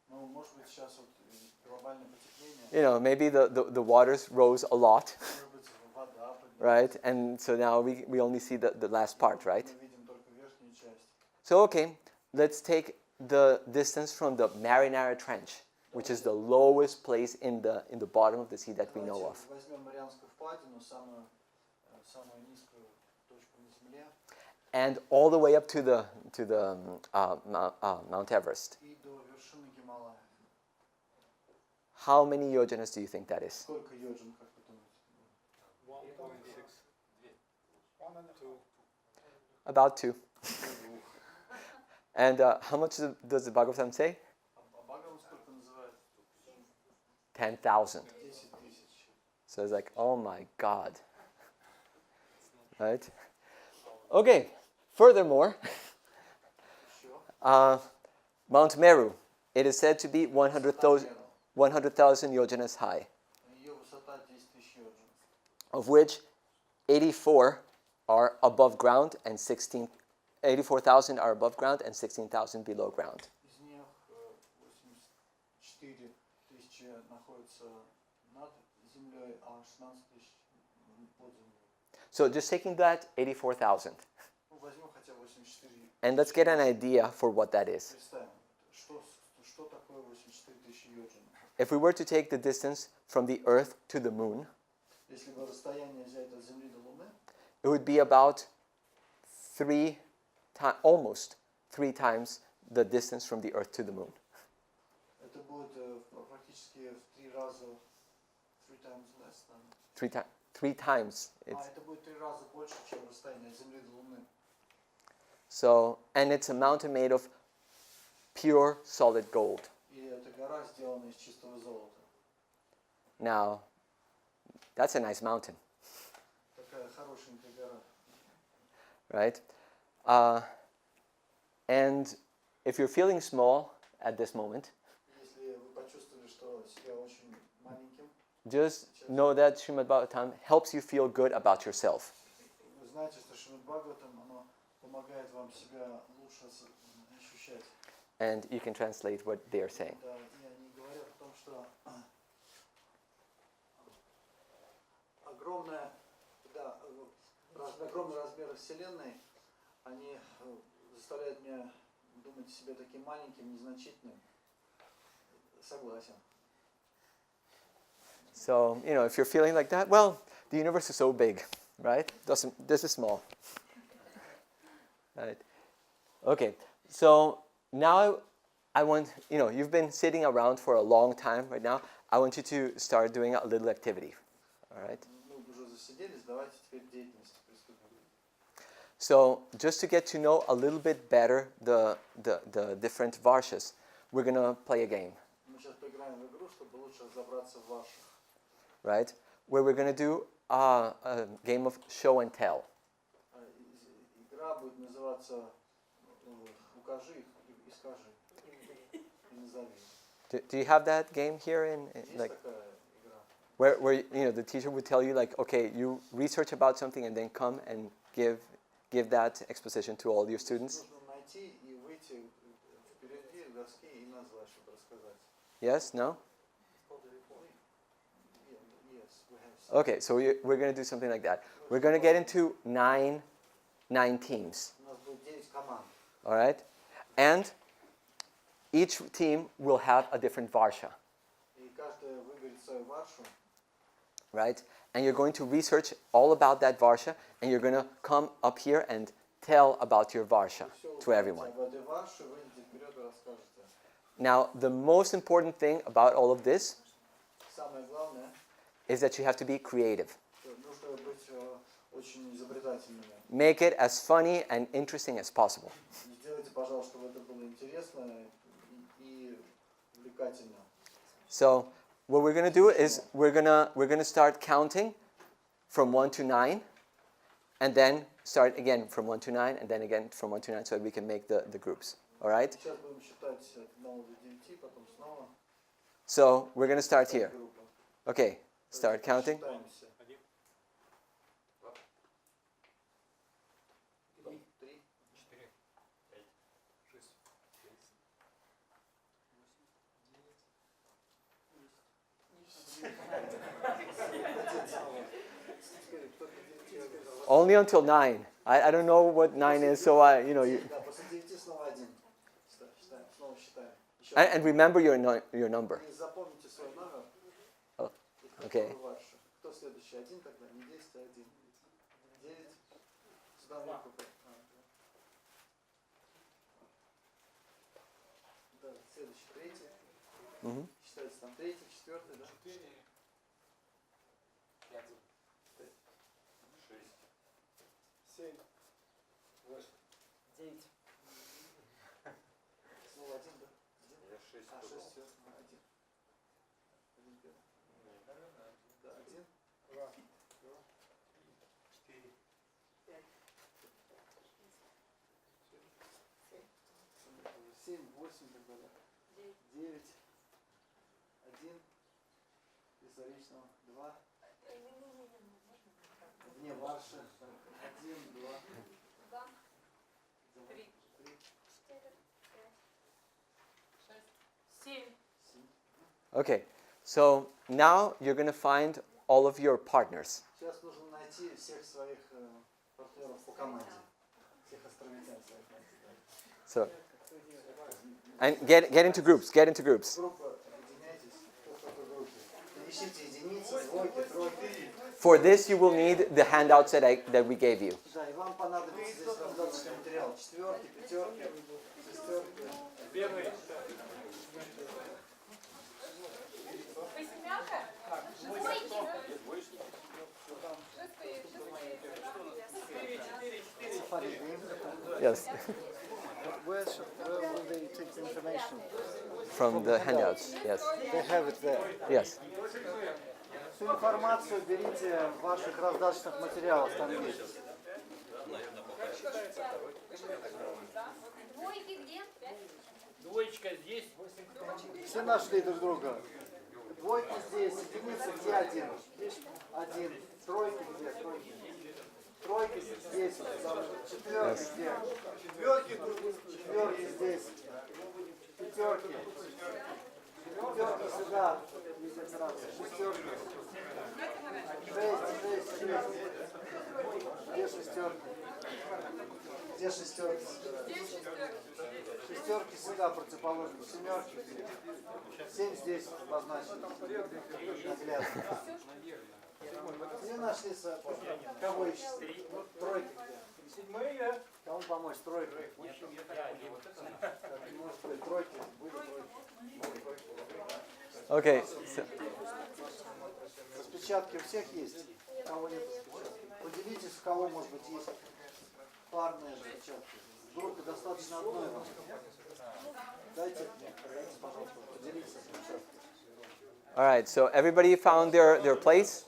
Ну, может быть, сейчас вот глобальное потепление, Maybe the waters rose a lot, может быть, вода поднялась. right? And so now we only see the last part, right? Мы видим только верхнюю часть. So, okay, let's take the distance from the Marinara Trench, which is the lowest place in the bottom of the sea that we know of. Давайте возьмем Марианскую впадину, самую низкую точку на Земле, And all the way up to the Mount Everest. и до вершины Гималаев. How many yojanas do you think that is? Сколько йоджин, как вы думаете? 1.6. About 2. And how much does the Bhagavatam say? А Бхагаван сколько называет? 10,000. 10 тысяч. So it's like, oh my God. Right? Okay, furthermore, Еще. Mount Meru, it is said to be 100,000 yojanas high, Ее высота 10 тысяч йоджин. of which 84 are above ground and 84,000 are above ground and 16,000 below ground. Из них 84 тысячи находятся над землей, а 16 тысяч под землей. So just taking that 84,000, Ну, возьмем хотя бы 84. and let's get an idea for what that is. Представим, что такое 84 тысячи йоджин. If we were to take the distance from the Earth to the Moon, Если бы расстояние взять от Земли до Луны, it would be about almost 3 times the distance from the Earth to the Moon. это будет практически в 3 раза, 3 times less than. 3 times. It's, Это будет 3 раза больше, чем расстояние от Земли до Луны. so, and it's a mountain made of pure solid gold. И эта гора сделана из чистого золота. Now, that's a nice mountain, Такая хорошенькая гора. right? And if you're feeling small at this moment, Если вы почувствовали, что себя очень маленьким, just know that Srimad Bhagavatam helps you feel good about yourself. Вы знаете, что Шримад Бхагаватам, оно помогает вам себя лучше ощущать. And you can translate what they are saying. Да, и они говорят о том, что огромный размер Вселенной, они заставляют меня думать о себе таким маленьким, незначительным. Согласен. So, if you're feeling like that, well, the universe is so big, right? This is small. Right? Okay, so now I want, you've been sitting around for a long time right now. I want you to start doing a little activity, all right? So, just to get to know a little bit better the different varshas, we're going to play a game. Right? Where we're going to do a game of show and tell. Do you have that game here in like where the teacher would tell you like, okay, you research about something and then come and give that exposition to all your students? Yes? No? Okay, so we're going to do something like that. We're going to get into nine teams. All right? And each team will have a different varsha. Right? And you're going to research all about that varsha, and you're going to come up here and tell about your varsha to everyone. Now, the most important thing about all of this is that you have to be creative. Make it as funny and interesting as possible. So what we're going to do is we're going to start counting from 1 to 9, and then start again from 1 to 9, and then again from 1 to 9, so that we can make the groups. All right? So we're going to start here. Okay. Start counting. Only until 9. I don't know what 9 is, so and remember your number. Oh, okay. Mm-hmm. Okay, so now you're going to find all of your partners. So, and get into groups. Get into groups. For this, you will need the handouts that we gave you. Yes. Where will they take the information? From the handouts, yes. They have it there. Yes. Всю информацию берите в ваших раздаточных материалах, там есть. Двоечка здесь. Все нашли друг друга. Двойки здесь, единицы где один? Один. Тройки где? Тройки. Тройки здесь. Четверки где? Четверки здесь. Пятерки. Пятерки сюда. Шестерки. Шесть. Где шестерки? Где шестерки? Шестерки сюда, противоположно. Семерки. 7 здесь обозначено. Наглядно. Все нашли кого ищете? Тройки. Седьмые. Кому помочь? Тройка. Может быть, тройки. Okay. So, Распечатки у всех есть? У кого нет распечатки? Поделитесь, у кого, может быть, есть парные распечатки. В группе достаточно одной вам. Дайте, пожалуйста, поделитесь распечаткой. all right. So everybody found their place.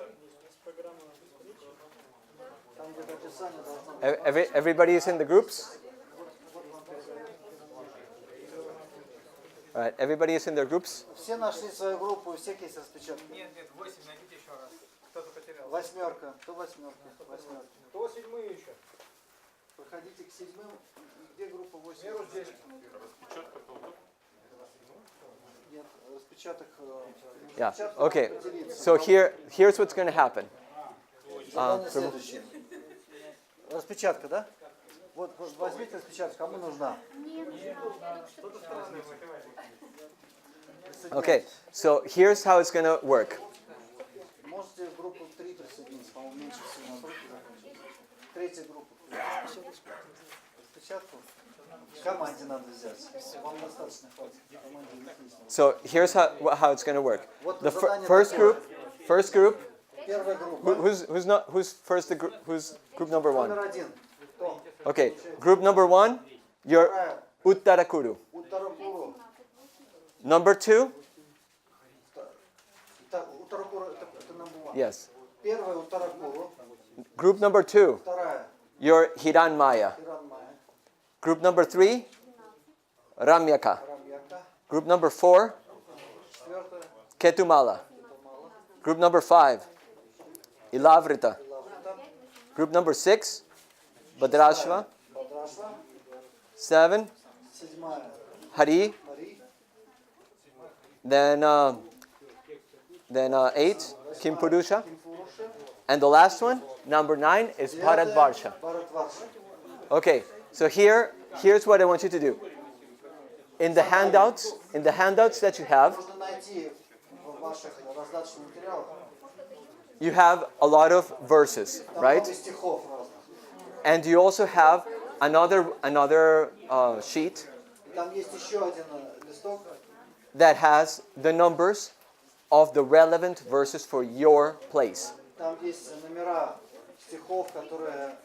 Там где-то описание должно быть. Everybody is in the groups. All right. Everybody is in their groups. Все нашли свою группу, у всех есть распечатки. Нет, 8, найдите еще раз. Кто-то потерял. Восьмерка. Кто восьмерка? Восьмерка. Кто седьмые еще? Проходите к седьмым. Где группа 8? Здесь. Нет, распечаток. Yeah. распечаток Okay. поделиться. So here's what's going to happen. Задание следующее. Распечатка, да? Вот возьмите распечатку, кому нужна? Okay. So here's how it's going to work. Можете в группу 3 присоединиться, по-моему, меньше всего на группе закончится. Третья группа. Распечатку команде надо взять. Вам достаточно хватит. Команде не есть. So here's how it's going to work. Вот The задание first такое. group. Первая группа. Who's group number one? Номер один. Кто? Okay. Group number one, you're Вторая. Uttarakuru. Утаракуру. Number two, Утаракуру это number one. yes. Первая Утаракуру. Group number two, Вторая you're Hiranmaya. Иранмая. Group number three, Ramyaka. Рамьяка. Group number four, Четвертая Ketumala. Тумала. Group number five, Ilavrita. Лаврита. Group number six, Bhadrashva. Бадрашва. 7, Седьмая Hari. Мари. Then 8, Kimpurusha. Кимфуруши. And the last one, number 9, is Bharatvarsha. Бхаратварша. Okay, so here's what I want you to do. In the handouts that you have, Можно найти в ваших раздаточных материалах you have a lot of verses, там right? много стихов разных. And you also have another sheet И там есть еще один листок, that has the numbers of the relevant verses for your place. там есть номера стихов, которые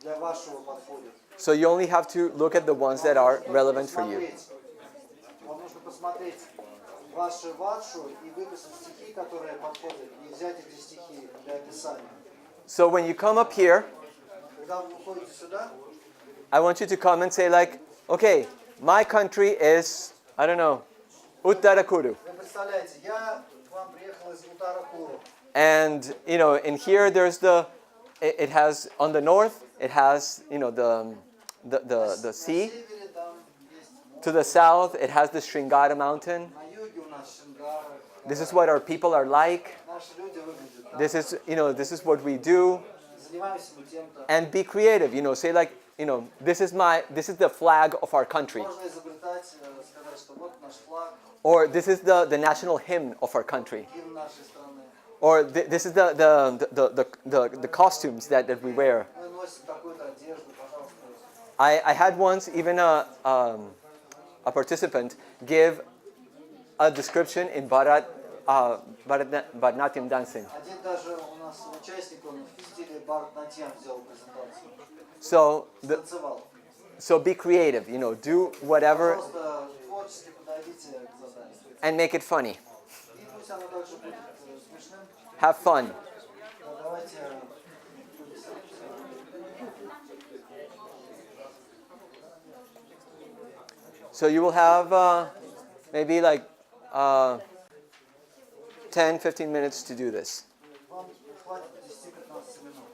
для вашего подходят. So you only have to look at the ones that are relevant for you. Вам нужно посмотреть вашу и выписать стихи, которые подходят, и взять эти стихи для описания. So when you come up here, Когда вы выходите сюда, I want you to come and say like, okay, my country is, I don't know, Uttarakuru. вы представляете, я к вам приехал из Утаракуру. And, in here there's it has, on the north, it has, the На sea. севере там есть море, To the south, it has the Sringara mountain. на юге у нас Шингара. This is what our people are like. Наши люди выглядят так. This is what we do. Занимаемся мы тем-то. And be creative, say like, this is the flag of our country. Можно изобретать, сказать, что вот наш флаг, Or this is the national hymn of our country. гимн нашей страны. Or this is the costumes that we wear. Мы носим такую-то одежду, пожалуйста. I had once even a participant give a description in Bharatanatyam dancing. Один даже у нас участник, он в стиле Бхаратанатьям сделал презентацию. So be creative, do whatever Просто творчески подойдите к заданию. and make it funny. И пусть оно также будет смешным. Have fun. Но давайте So you will have maybe like 10-15 minutes to do this. Вам хватит 10-15 минут.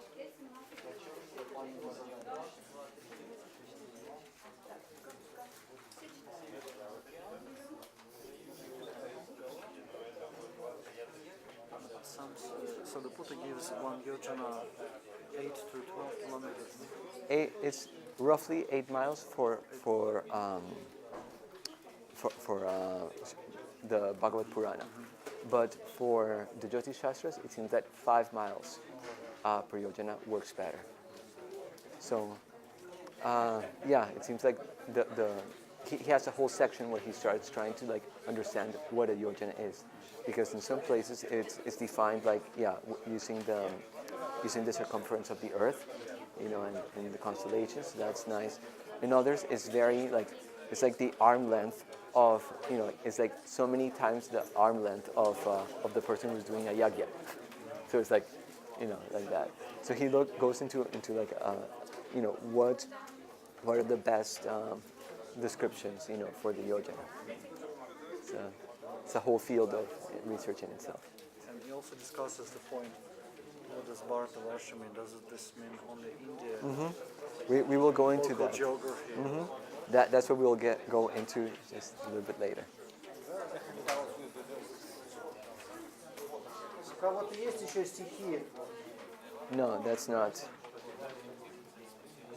So the Buddha gives one yojana 8 to 12 kilometers. It's roughly 8 miles for the Bhagavad Purana. But for the Jyotish Shastras, it seems that 5 miles per yojana works better. So, yeah, it seems like he has a whole section where he starts trying to like understand what a yojana is, because in some places it's defined like using the circumference of the Earth, you know, and the constellations. That's nice. In others, it's very like it's like the arm length of, you know, it's like so many times the arm length of the person who's doing a yagya. So it's like, you know, like that. So he goes into like you know, what are the best descriptions, you know, for the yojana. So it's a whole field of research in itself. And he also discusses the point, what does Bharata Varsham mean? Does this mean only India? We will go into Local that. geography. That's what we'll go into just a little bit later. У кого-то есть еще стихи? No, that's not.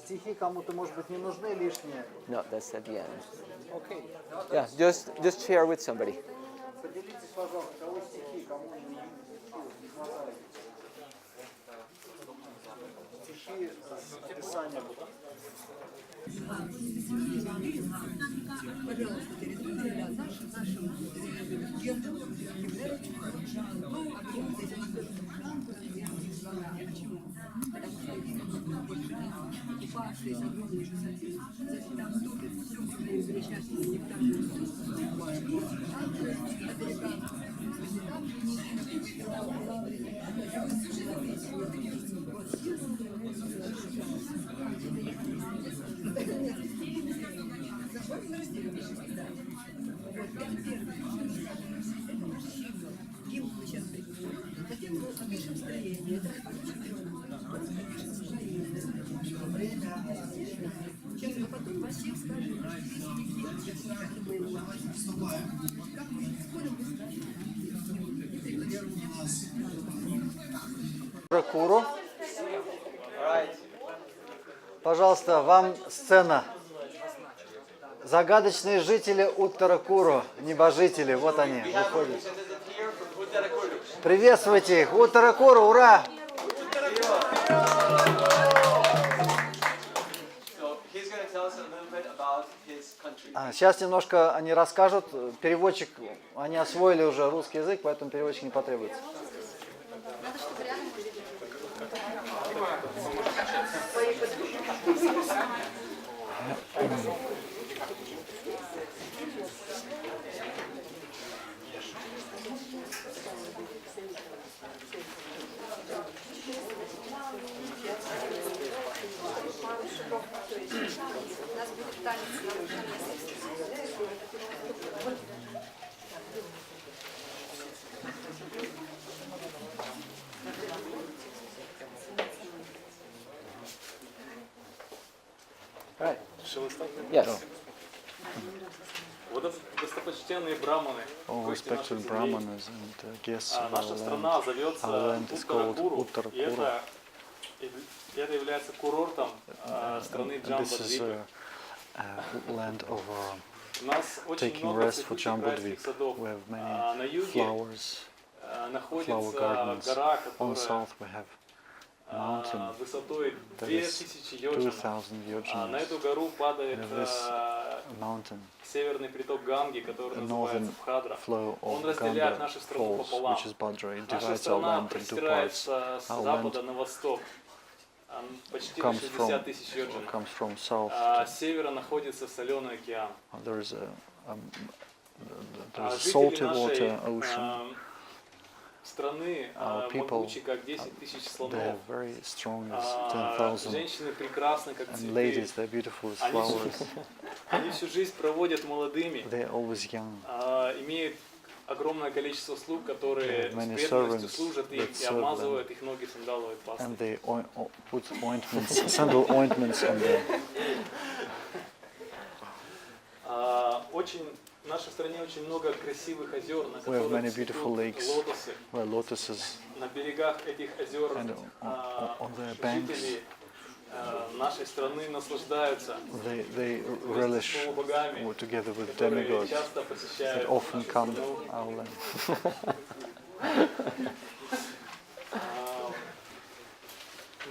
Стихи кому-то, может быть, не нужны лишние? No, that's at the end. Окей. Yeah, just share with somebody. Поделитесь, пожалуйста, кого стихи, кому не хватает. Стихи с описанием. Куру. Пожалуйста, вам сцена. Загадочные жители Уттара-Куру, небожители, вот они, выходят. Приветствуйте их. Уттара-Куру, ура! Сейчас немножко они расскажут. Переводчик, они освоили уже русский язык, поэтому переводчик не потребуется. Right. Yes. Достопочтенные браманы, All respected brahmanas and guests of наша our страна land. зовется Our land is called Уттара-Куру, и Uttara-Kuru. это является курортом страны And this is Джамбудвипа. a land of У нас очень taking много rest for цветущих райских Jambudvip. садов. We have На many юге flowers, flower находится gardens. гора, On которая south we have mountain высотой that is 2000 йоджин. 2000 На эту yojanas. гору падает And this mountain, северный приток Ганги, который the называется northern Бхадра. flow Он of разделяет Ganga нашу страну falls, пополам. which is Bhadra. It Наша divides our страна land into parts. простирается с Our запада land на восток, почти на comes 60 тысяч йоджин. from south А to с севера находится соленый океан. there is a Жители salty нашей water ocean. страны Our people, могучи, как 10 тысяч They слонов. are very strong as 10,000. Женщины прекрасны, как And цветы. ladies, they're beautiful as flowers. Они всю жизнь проводят молодыми, They're always young. имеют огромное количество слуг, которые There are many с преданностью servants служат им that и serve обмазывают их ноги сандаловой пастой. and they put ointments, sandal ointments on them. В нашей стране очень много красивых озер, на We have которых many beautiful цветут lakes лотосы. where lotuses На берегах этих озер and on their banks жители нашей страны наслаждаются they relish с богами, together with которые demigods часто that посещают often нашу come страну. our land.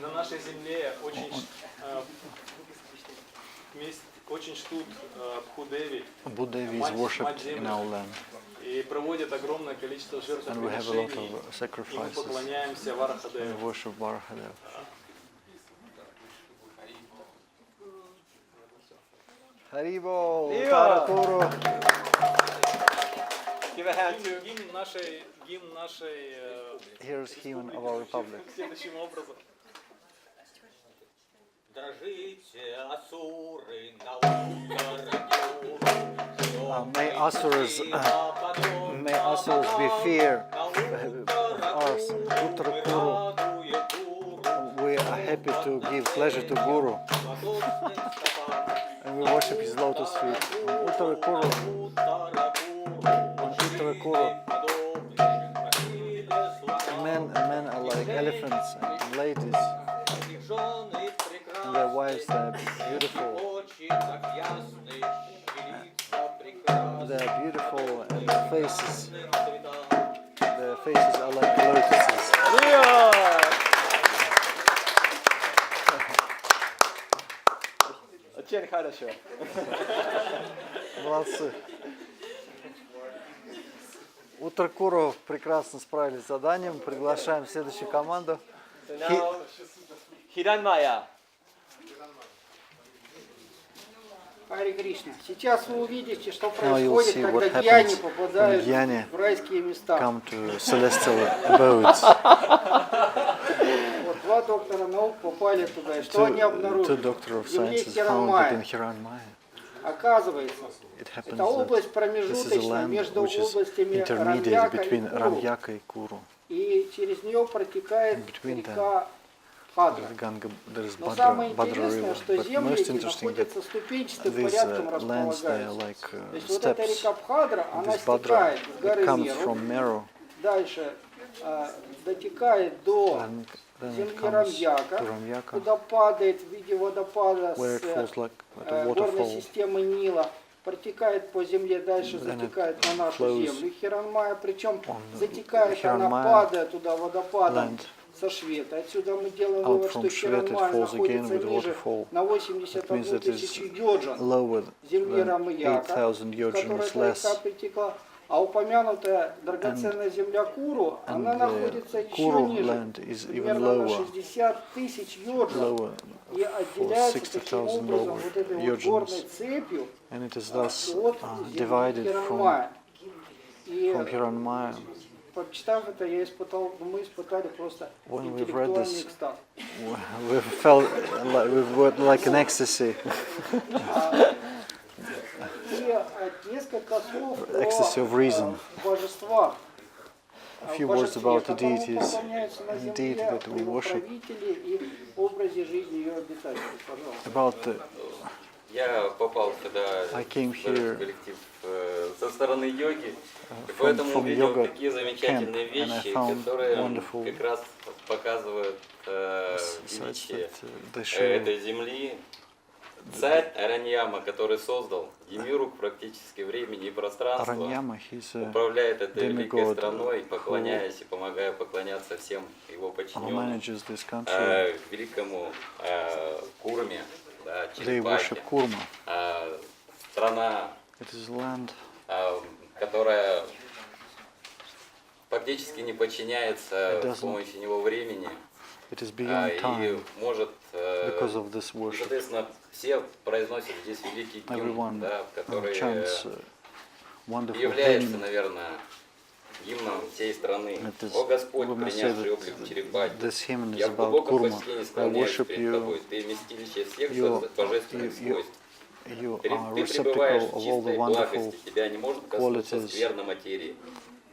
На нашей земле очень чтут Бхудеви, Buddha is worshipped in our land, и проводят огромное количество and we have a lot жертвоприношений, of и мы sacrifices. поклоняемся We Варахадеву. worship Varahadev. Харибол! Таратуру! Give a hand. Гимн нашей Here's hymn of our republic. следующим образом. Дрожите, асуры, на утро May Asuras be fear us. Uttara Kuru. We are happy to give pleasure to Guru. And we worship his lotus feet. Uttara Kuru. On Uttara Kuru. Men are like elephants and ladies. And their wives are beautiful. They are beautiful and their faces are like lotuses. Очень хорошо. Молодцы. Утракуров прекрасно справились с заданием. Приглашаем следующую команду. Хиранмая. Харе Кришна. Сейчас вы увидите, что Now you'll происходит, see what когда гьяни happens попадают when Gyani в райские места. come to celestial abodes. Вот два доктора наук попали туда, и что они Two обнаружили? doctors of В земле sciences found that in Хиранмая. Hiranmaya Оказывается, it happens это область that this is a промежуточная land между which is областями intermediate Рамьяка и between Куру. Ramyaka и Kuru. И через нее протекает And between река Хадра. There is Но самое Badra интересное, river. что But земли most эти interesting that находятся ступенчатым these порядком lands they are располагаются. like То есть вот эта steps. река Бхадра, она This Badra стекает с горы it comes Меру, from Meru. дальше дотекает до Then it земли comes Рамьяка, to Ramyaka, куда падает в виде водопада where it falls с like a горной waterfall. системы Нила, протекает по земле, дальше Then it затекает на нашу flows землю. Хиранмая, причем on затекает она, Hiranmaya падая туда водопадом land. со Швета. Отсюда мы делаем Out вывод, from что Shweta it Хиранмая falls again находится with ниже waterfall. на It 81 means that тысячу it's йоджин lower земли than Рамьяка, 8,000 в yojans которой эта less. река притекла. А упомянутая драгоценная земля Куру, она And находится the еще Kuru ниже, land is even примерно на lower, 60 тысяч йоджин. lower И for отделяется таким 60,000 образом lower вот этой вот горной yojans. цепью And it is thus от земли divided from Хиранмая. И Hiranmaya. прочитав это, мы испытали просто When we've read интеллектуальный this, экстаз. We felt we were like an ecstasy. И несколько слов Ecstasy of reason. о божествах. A few words about the deities, indeed, that we worship. И образе жизни ее обитателей. Пожалуйста. About the, Я попал сюда I came в here коллектив со стороны йоги, и from поэтому увидел yoga такие замечательные camp, and I вещи, found которые wonderful как раз показывают sites величие that they show этой земли. Царь Араньяма, который создал Демиург практически времени и пространства, Aranyama. He's a управляет этой великой demigod страной, поклоняясь и помогая поклоняться всем его who подчиненным, manages this country. великому Курме, да, They Черепахе. worship Kurma. Страна, It is a land которая фактически не подчиняется It с помощью него времени, It is beyond и time может, because of this worship. соответственно, все произносят здесь великий гимн, Everyone да, который chants wonderful является, hymn. наверное, гимном всей страны. It is- О Господь, we must say принявший that облик черепахи, this hymn is я в about глубоком Kurma. почтении I склоняюсь worship перед you. тобой, ты вместилище всех You- божественных you- свойств. you Ты are пребываешь receptacle в of all the чистой wonderful благости, тебя не может коснуться qualities. скверной материи.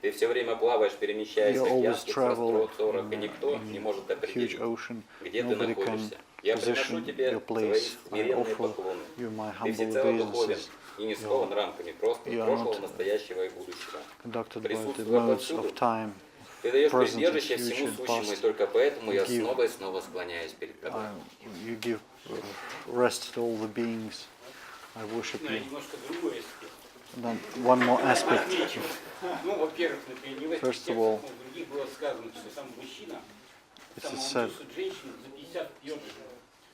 Ты все время плаваешь, перемещаясь You в always океанских travel просторах, и никто не может huge определить, ocean. где ты Nobody can находишься. Я приношу position тебе your свои place. I смиренные offer поклоны. you my Ты humble всецело духовен obeisances, и не скован рамками просто you are прошлого, not настоящего и будущего. conducted by the Присутствуя modes повсюду, of time, ты даешь present, прибежище future, всему and сущему, и past. только поэтому я Give- снова и снова склоняюсь перед тобой. You give rest to all the beings. I worship Да, you. немножко другой аспект. And then one more aspect. Отмечу. Ну, во-первых, например, не в этих First of текстах, all, но в других было сказано, что там мужчина, It там is он said слышит женщину за 50 пьет.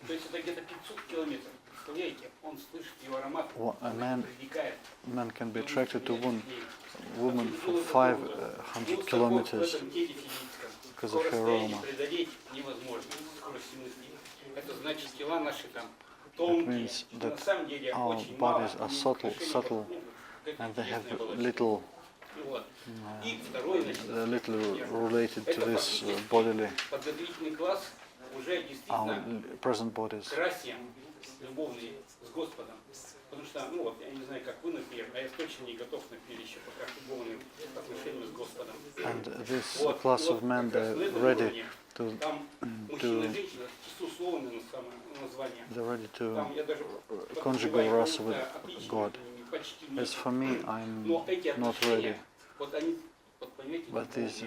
То есть это где-то 500 километров. Представляете, он слышит ее аромат, a он man, привлекает. man can be attracted to woman for Ну, 500 kilometers because of her aroma. преодолеть невозможно скорости мысли. Это значит, тела наши там It тонкие, means на that самом деле our очень мало bodies are имеют subtle, отношения subtle, друг к другу. Как and they have интересная была little, вот. И второй, значит, they're little related to это this фактически bodily, подготовительный класс уже our действительно present bodies. красе любовный с Господом. Потому что, ну вот, я не знаю, как вы, например, а я точно не готов, например, еще пока к любовным отношениям с Господом. And this Вот, class и вот of men, как раз they're на этом ready уровне to, там мужчина и женщина, чисто условное название. they're ready to Там я даже conjugal rasa with God. почти As нет. for me, I'm Но эти not ready. отношения, вот они, вот понимаете, But this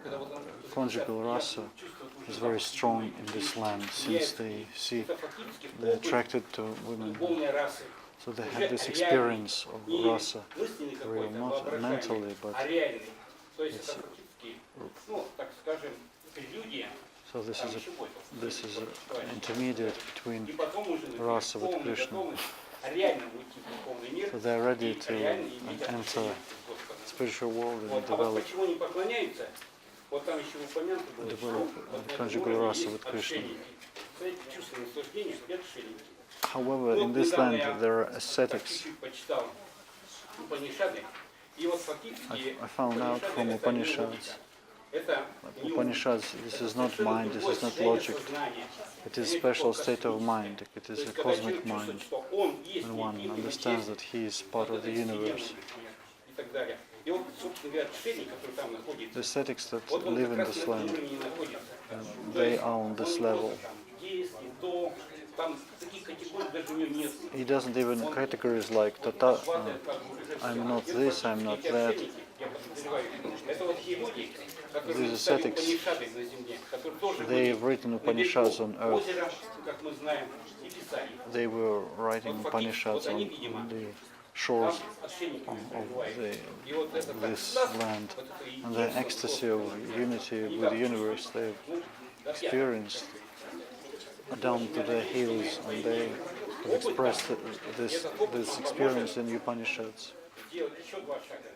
когда вот он- conjugal rasa чувствует is уже very запах strong любви, in this land, since they see это фактически they're опыт attracted to women. любовной расы. So they have this experience of Не rasa, мысленный real, какой-то, not воображаемый, mentally, but а реальный. То есть it's- это фактически, ну, так скажем, прелюдия. so this Там is еще больше. this is an intermediate between И потом уже rasa with полная Krishna. готовность реально уйти в духовный мир. So they're ready и to реально иметь enter отношения с Господом. spiritual world and Вот. А вот develop почему не поклоняются? Вот там еще упомянуто было, что develop вот на этом conjugal уровне rasa есть with Krishna. отшельники. Знаете, чувство наслаждения и отшельники. However, in Вот this недавно land я there are так ascetics. чуть-чуть почитал Упанишады, и вот фактически I found out from Упанишады это не Upanishads. логика. Это не Upanishads, this это is not совершенно mind, this другое is not состояние logic. сознания. It is Понимаете, special такое state of космическое. mind. It То is есть, a когда человек cosmic mind. чувствует, что он есть When one неотъемлемая understands часть that he is part of the этой вселенной, universe. например, и так далее. И вот, собственно говоря, отшельник, который там находится, The ascetics that вот он live как in раз this на этом land, уровне и находится. То they есть are on он this не level. просто там есть и то, там таких категорий даже у него нет. He doesn't even categories like Tata, Хватает как бы уже всё. I'm not И this, I'm not эти that. отшельники, я подозреваю, это вот те люди, которые These написали ascetics, Упанишады на земле, которые тоже they have были written Upanishads on earth. озеро, как мы знаем, и писали. They were writing Вот фактически, вот Upanishads они, on видимо, the там shores отшельниками of пребывают. И вот это так this раз, land. вот это And the единство ecstasy с of Господом, unity они with как the universe чувствуют, they've ну, да, я- experienced down to their heels, and they have expressed this experience in Upanishads. сделать еще два шага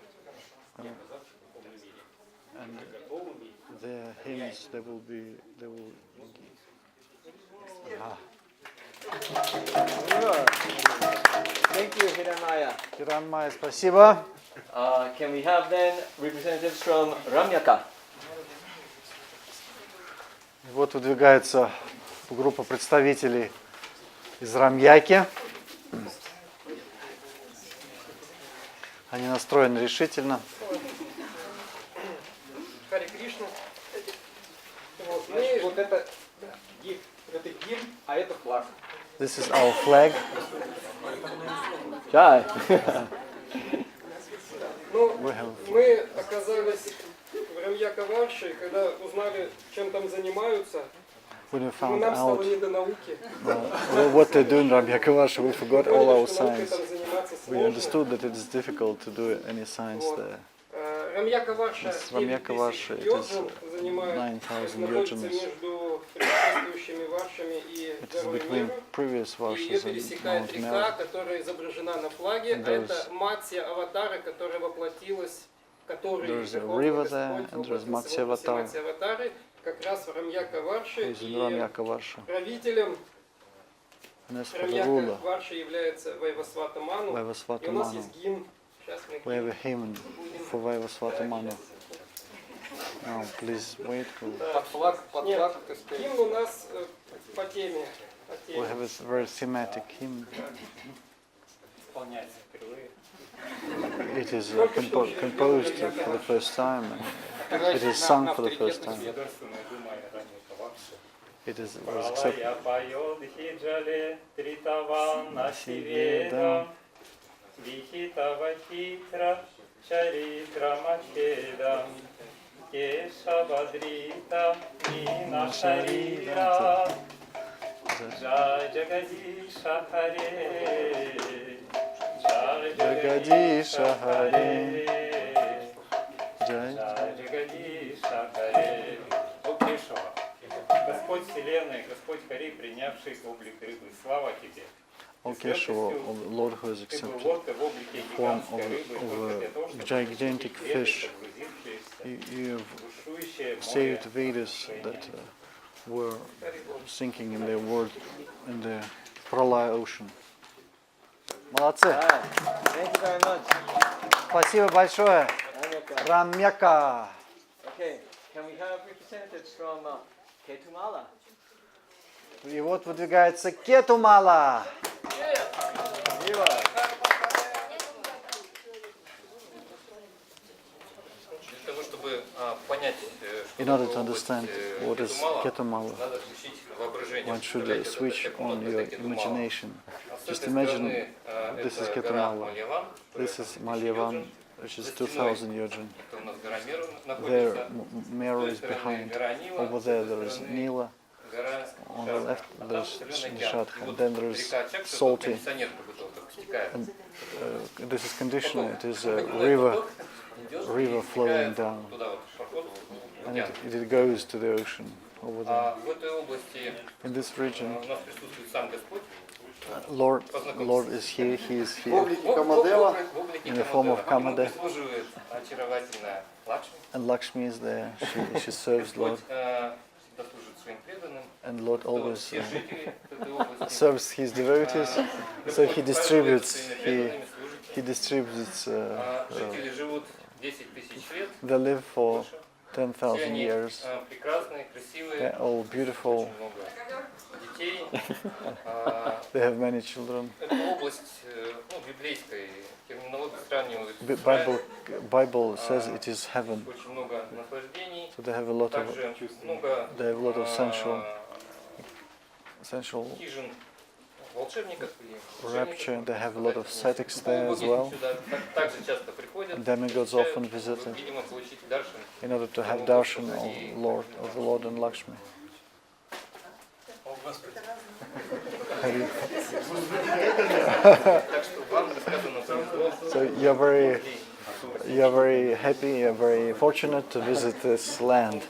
и оказаться в духовном мире. And Готовым и their hymns, they will. Ah. Thank you, Hiranmaya. Kiranmaya, спасибо. Can we have then representatives from Ramyaka? И вот выдвигается группа представителей из Рамьяки. Они настроены решительно. Харе Кришна. Вот, мы вот это гимн, а это флаг. This is our flag. Jai. Ну, We have мы оказались в Рамьяка-Варше, и когда узнали, чем там занимаются, when we ну, found нам стало out не до науки. what they do in Ramyakavarsha, we forgot all our Поняли, что наукой science. там заниматься We сложно. understood that it is difficult to do any science Вот. there. Рамьяка-Варша It's 9000 Рамьяка-Варша, it is йоджин занимает, 9,000 находится yojans. между предшествующими варшами и It is горой between Мира. previous И ее Varshas and пересекает Mount река, Mel. которая изображена на флаге. And А there's- это Матья Аватара, которая воплотилась, который There's a Верховный river there, Господь and there's воплотился в образе Матья-Аватар. Матьи Аватары, как раз в Рамьяка-Варше. Who is in И Ramyakavarsha. правителем And as for the ruler, Рамьяка-Варши является Вайвасвата Ману. И у нас Vaivasvatamanu, есть гимн. Сейчас мы we have a hymn for Vaivasvatamanu. Now, please wait. Под флаг, гимн у нас по теме. По We теме. have a very thematic hymn. исполняется впервые. It is composed for the first time. It is sung for the first time. Художественная дума, я ранее это вообще. It was accepted. Пралая поет хиджале, тритаван насиведам, вихитава хитра, чаритра махедам, кешабадрита, минашарира, джай джагадиша харе, джай джагадиша харе, джай джагадиша харе. О Кешава, Господь Вселенной, Господь Хари, принявший облик рыбы, слава Тебе. O Keshava, Lord who has accepted the form of a gigantic fish, you have saved Vedas that were sinking in their world, in the Pralaya ocean. Молодцы! Thank you very much. Спасибо большое! Ramyaka. Рамьяка! Okay, can we have representatives from Ketumala? И вот выдвигается Кетумала. Viva. Для того, чтобы понять, In order to understand what is Ketumala, надо включить воображение. one should switch on your imagination. Just imagine this is Ketumala. This is Malyavan, which is 2,000 yojin. There, Meru is behind. Over there is Nila. On the left there's Nishadha. And then there's salty. And this is conditional. It is a river flowing down. And it goes to the ocean over there. In this region, Lord is here, He is here in the form of Kamade, and Lakshmi is there, she serves Lord, and Lord always serves His devotees, so He distributes, they live for 10,000 years, they're all beautiful. They have many children. Bible says it is heaven. So they have a lot of sensual rapture. They have a lot of ascetics there as well. And demigods often visited in order to have darshan of the Lord and Lakshmi. So you're very happy, you're very fortunate to visit this land.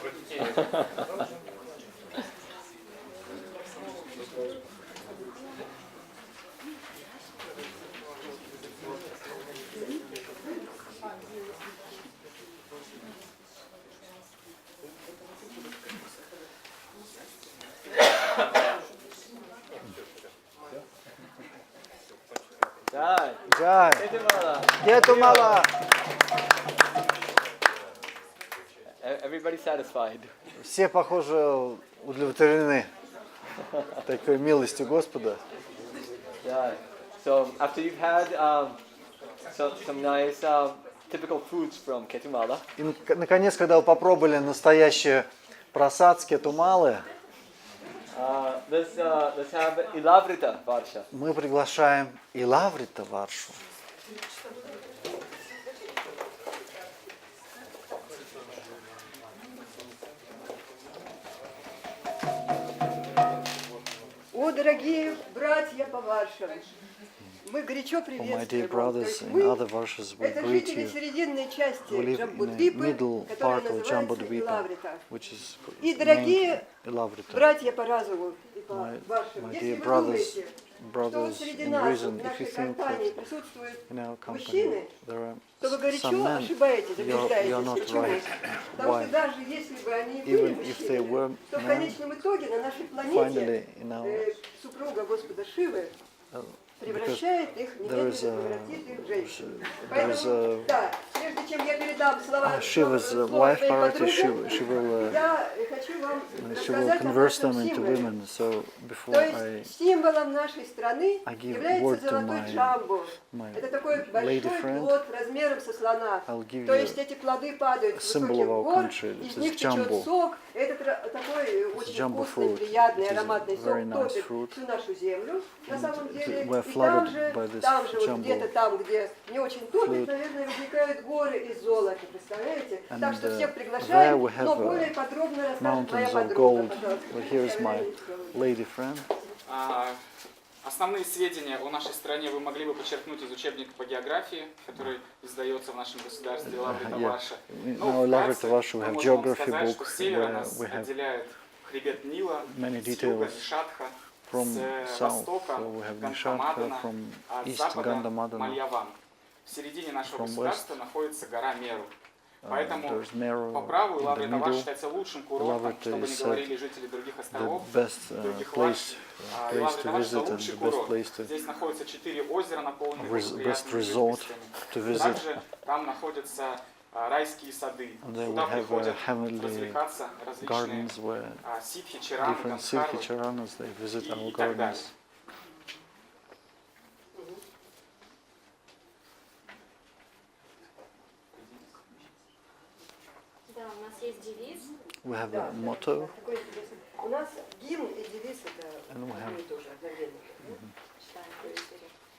Jai. Ketumala. Everybody satisfied. Все, похоже, удовлетворены такой милостью Господа. Yeah. So after you've had some nice typical foods from Ketumala, И наконец, когда вы попробовали настоящий просад с Кетумалы, let's have Ilavrita Varsha. мы приглашаем Илаврита Варшу. О, дорогие братья по Варшам, мы горячо Oh, my dear приветствуем вас. То brothers есть in мы other Varshas, we это greet жители you. серединной части We live in the Джамбудвипы, middle которая part of называется Jambudvipa, Илаврита. which is И, named дорогие Ilavrita. братья по разуму и по My Варшам, если dear вы brothers, думаете, что вот brothers среди in нас, reason, в if you нашей think компании that присутствуют in our company мужчины, there are то вы горячо some men, ошибаетесь, you're заблуждаетесь. not Почему? right. Потому Why? что даже если бы они были Even if they were мужчинами, то в men, конечном итоге на нашей планете finally in our супруга Господа Шивы because превращает их, there is немедленно превратит их в женщин. there is Поэтому, a да, прежде чем я передам слова Shiva's слово wife своей parity, подруге, she will я хочу хочу вам she will рассказать о converse нашем them into символе. women. So before То I есть символом нашей страны I give является word to золотой my джамбо. my Это такой lady большой friend, плод размером со слона. I'll give То you есть эти плоды падают с symbol высоких of our гор, country. из It них is течет jumbo. сок. Это такой очень jumbo вкусный, fruit. приятный, It is ароматный very сок, nice топит fruit. всю нашу землю. На самом деле, we're и flooded by this там же, вот jumbo где-то там, где не очень топит, fluid. наверное, возникают горы из золота, представляете? And, Так что всех there приглашаем, we have, но более подробно расскажет моя mountains of подруга, gold. пожалуйста. But here is my lady friend. Основные сведения о нашей стране вы могли бы подчеркнуть из учебника по географии, который издается в нашем государстве Лавры Таварши. In our Lavra Tavarsha we have geography book что с севера where нас we have отделяет хребет Нила, many с юга details Нишатха, from с south. востока So we have Гандхамадана, Nishadha, from а с east запада Gandhamadana. Мальяван. В середине нашего From государства находится гора Меру. Поэтому there's Meru по праву in Лавра the Таварши middle. считается лучшим курортом, Lavra чтобы не is говорили жители других The островов, best других place Лавра to Таварши visit and лучший the best курорт. place to Здесь находятся 4 озера, наполненные best благоприятными resort жидкостями. to visit. Также там находятся райские сады. And there we Туда have приходят heavenly развлекаться различные gardens where ситхи, чараны, different Siddhi гандхарвы Charanas they visit our и так далее. gardens. Да, у нас есть девиз. We have a motto. Такой интересный. У нас гимн и девиз это And we одно и have то же, одновременно.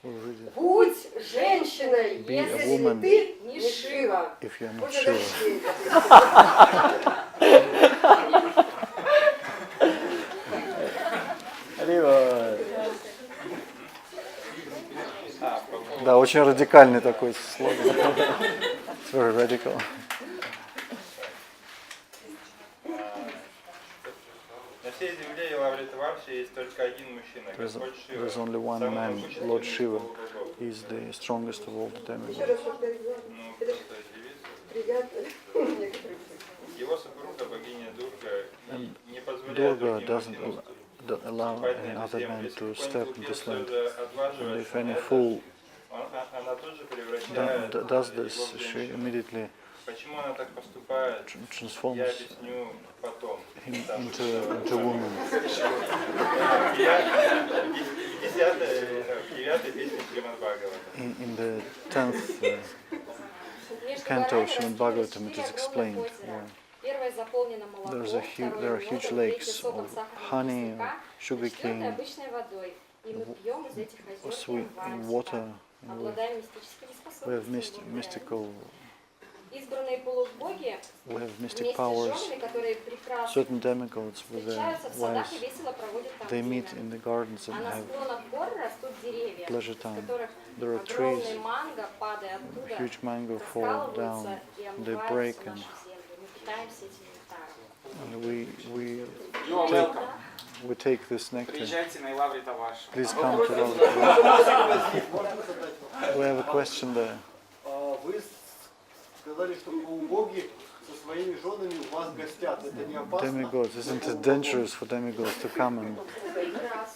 we'll read it. Будь женщиной, Be a если woman ты не Шива. if you're not Можно Shiva. Да, очень радикальный такой слоган. It's very radical. На всей земле и Лавре Таварши есть только один мужчина, Господь Шива. There's only one самый man, могущественный Lord из Shiva. богов. He's the strongest of all the Еще demigods. раз повторю. Ну, Это просто девица. приятно. Его супруга, богиня Дурга, And не позволяет Durga другим doesn't мужчинам allow вступать any на эту other землю. man Если to какой-нибудь step in глупец this land. тоже And отваживается if на any это, fool она тут же превращает does его this, в she женщину. immediately Почему она так поступает, transforms я объясню потом. him Там, into woman. В 9-й песне Шримад Бхагаватам. In the 10th canto of Srimad Bhagavatam, it is explained where Первое заполнено молоком, there are huge lakes of honey, sugar cane, обычной водой. И мы пьем из этих озер sweet и water. обладаем мистическими We have способностями. mystical, Избранные полубоги we have mystic вместе с powers. женами, которые прекрасны, Certain demigods with their встречаются в садах wives, и весело проводят там they meet время. in the gardens А and на have склонах гор растут деревья, pleasure с time. которых There are огромные trees, манго, падая оттуда, huge mango fall down, раскалываются и they омывают break, всю and, нашу землю. Мы питаемся этим нектаром. and we You are take, welcome. we take this nectar. Приезжайте на Лавре Таварши. Please come to Lord. We have a question there. Вы сказали, что полубоги со своими женами у вас гостят. Это не опасно? Demigods, isn't it dangerous for demigods to come and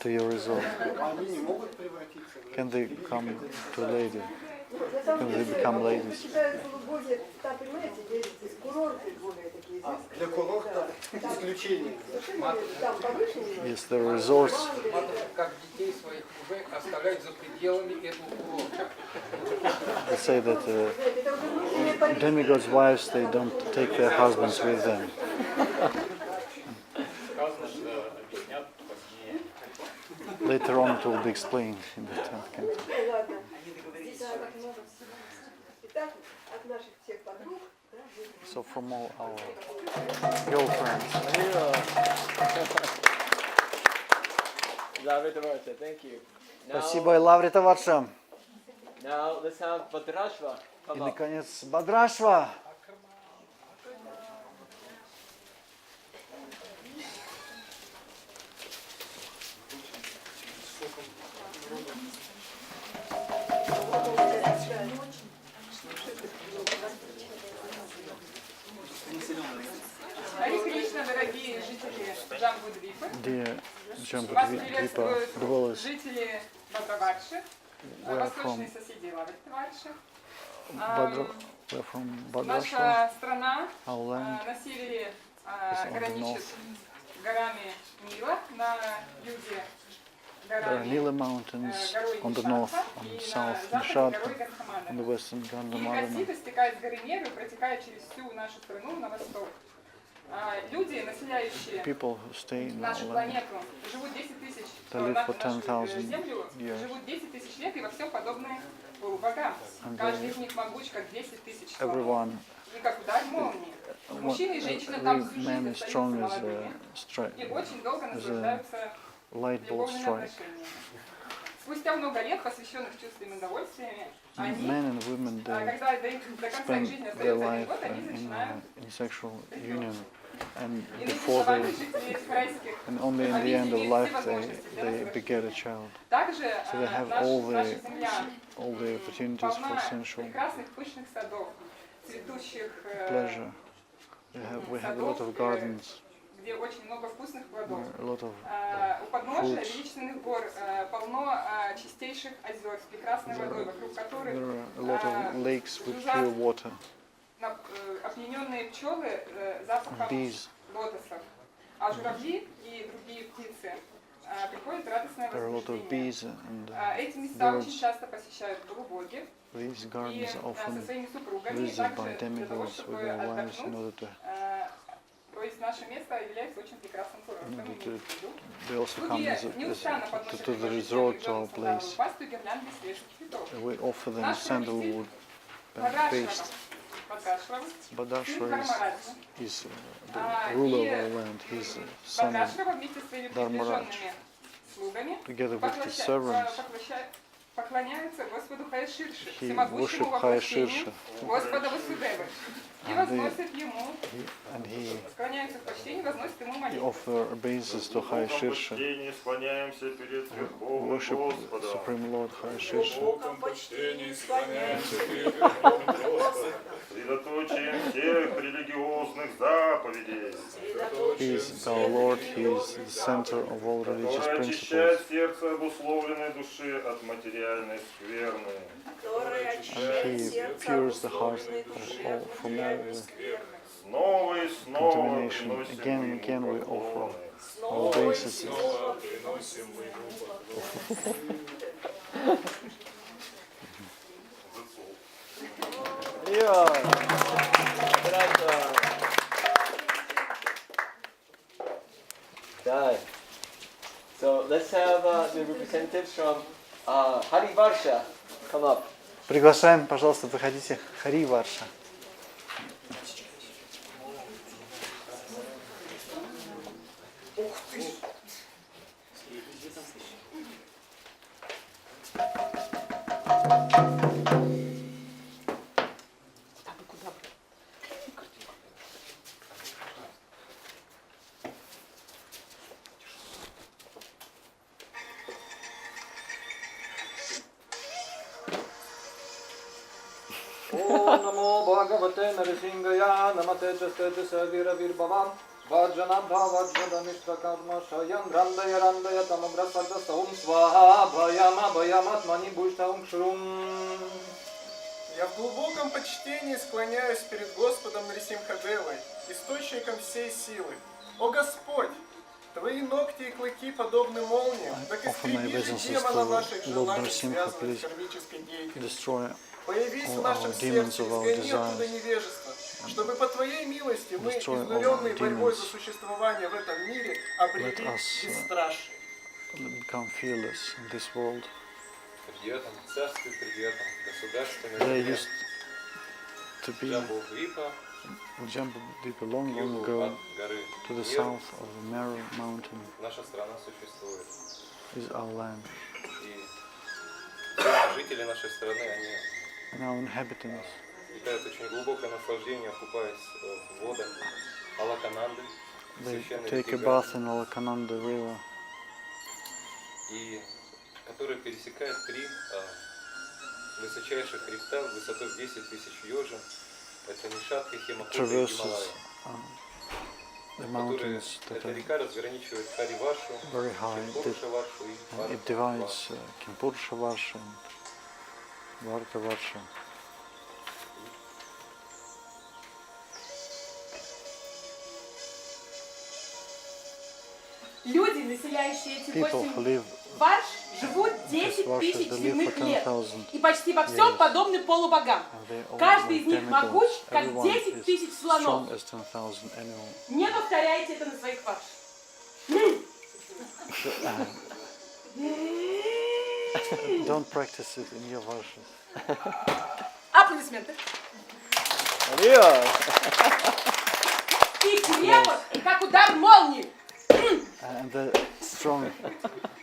to your resort? Они не могут превратиться в Can they come to a lady? На самом Can they деле, become ladies? считают полубоги, там, понимаете, здесь курорты более такие изысканные. для курорта Там исключение. Там повыше немного. Yes, there are resorts. Как детей своих мужей оставлять за пределами этого курорта. They say that Это уже внутренняя политика. demigods' wives, they don't take their husbands with them. Сказано, что объяснят позднее. Later on, it will be explained in the 10th canto. Ладно. Здесь так много всего. Итак, от наших всех подруг. So from all our girlfriends. Thank you. Спасибо, Лавре Таварша. Now let's have Bhadrashva И, come up. наконец, Бадрашва. Хари Кришна, дорогие жители Джамбудвипы. Dear Jambu Вас Dwipa приветствуют dwellers, жители Бхагаватши, we are восточные from соседи Лавритватши. Badra, we are from Badrashva, Наша страна our land. на севере граничит с горами Нила на юге, There are Nila mountains on the north, on the south, Nishad, on the western Их Gandhamadana. оси достигает с горы Неру и протекает через всю нашу страну на восток. Люди, населяющие People who stay in нашу our land, планету, живут 10 тысяч, they live for нашу 10,000 Землю, years. живут 10 тысяч лет и во всем подобны полубогам. Каждый из них могуч, как 10 тысяч слонов. Everyone, И как удар молнии. Мужчины и женщины там всю every жизнь man is strong остаются as молодыми и очень долго a наслаждаются light bolt любовными strike. отношениями. Спустя много лет, посвященных чувственным удовольствиями, они, Men and women, they когда до конца их spend жизни their остается 1 life год, они начинают in sexual union, and иными before словами, they, жители этих райских and only in the end of обителей life все возможности для they нас beget a child. Также So they have наша Земля all the opportunities for полна sensual прекрасных пышных садов, цветущих pleasure. We have a lot of gardens, где очень много вкусных плодов. a lot of У подножия fruits. величественных гор полно чистейших озер с прекрасной водой, вокруг которых There are a lot of lakes with pure water. опьяненные пчелы запахом Bees. лотосов, а журавли и другие птицы приходят радостное There are a lot of возбуждение. bees and Эти места birds. очень часто посещают полубоги These и gardens are со often своими супругами, visited by также для того, demigods with чтобы their wives in отдохнуть. order to, То есть наше место является очень прекрасным курортом. in order имейте to в виду. they also come Слуги as неустанно to подносят the почтенным resort to our женам place. пасту гирлянды свежих цветов. We offer them Наш sandalwood правитель paste. Бадрашрава, Badashra is the и ruler of our land. He's son of Бадрашрава вместе с своими Dharmaraj. приближенными слугами Together with his servants, поклоняются Господу Хайширши, he всемогущему worshipped воплощению Хайширша. Господа Васудевы, и And возносят Ему, he склоняются в почтении, возносят Ему he молитву. offer obeisances to Хайширша. Склоняемся перед Worship Supreme Lord Хайширша. Средоточием всех религиозных заповедей, He is our Lord, He is the center of all religious который principles. очищает сердце обусловленной души от материальной скверны. And He pures the heart from all the Снова и снова contamination. приносим Again and ему again we поклоны. offer our obeisances. Okay. So let's have the representatives from Hari Varsha come up. Приглашаем, пожалуйста, заходите. Хари Варша. Om Namo Bhagavate Narasingaya Namate Chastete Savira Virbhavam Vajjanabha Vajjadamishta Karma Shayam Randaya Randaya Tamagrasarda Saum Swaha Bhayama Bhayamatmani Bhushtaum Shrum. Я в глубоком почтении склоняюсь перед Господом Нарисимхадевой, источником всей силы. О Господь! Твои ногти и клыки подобны молниям, так Offer my истреби же obeisances демона to наших Lord желаний, Narsimha, связанных please с кармической деятельностью. destroy Появись all в нашем our demons сердце, of our изгони оттуда desires. невежество, чтобы по Твоей милости мы, Destroy all изнуренные our борьбой за demons. существование в этом мире, обрели Let us бесстрашие. become fearless in this world. Предметом, царстве предметом, государственным There предметом. used to be Джамбудвипа, Jambudvipa long, к long югу ago, от горы to the Мир. south of the Meru mountain Наша страна существует. is our land. И все жители нашей страны, они And our inhabitants, питают очень глубокое наслаждение, окупаясь в водах Алакананды, they священной take a реки bath in Alakananda river, и которая пересекает три высочайших хребта высотой в 10 тысяч йоджин. Это Нишатка, Химакута и traverses Гималая. the mountains that Эта are река разграничивает Хариваршу, very high, Кимпуршаваршу и and it divides Kimpursha Varsha and Varta Varsha. Люди, населяющие эти People 8 who live варш, живут 10 varshas, тысяч they live земных for лет. 10,000 И почти во всем years. подобны полубогам. They all Каждый like из них demigods. могуч, как Everyone 10 тысяч is слонов. strong as 10,000 animals. Не повторяйте это на своих варш. Don't practice it in your varshas. Аплодисменты. И крепок, как удар молнии. And they're strong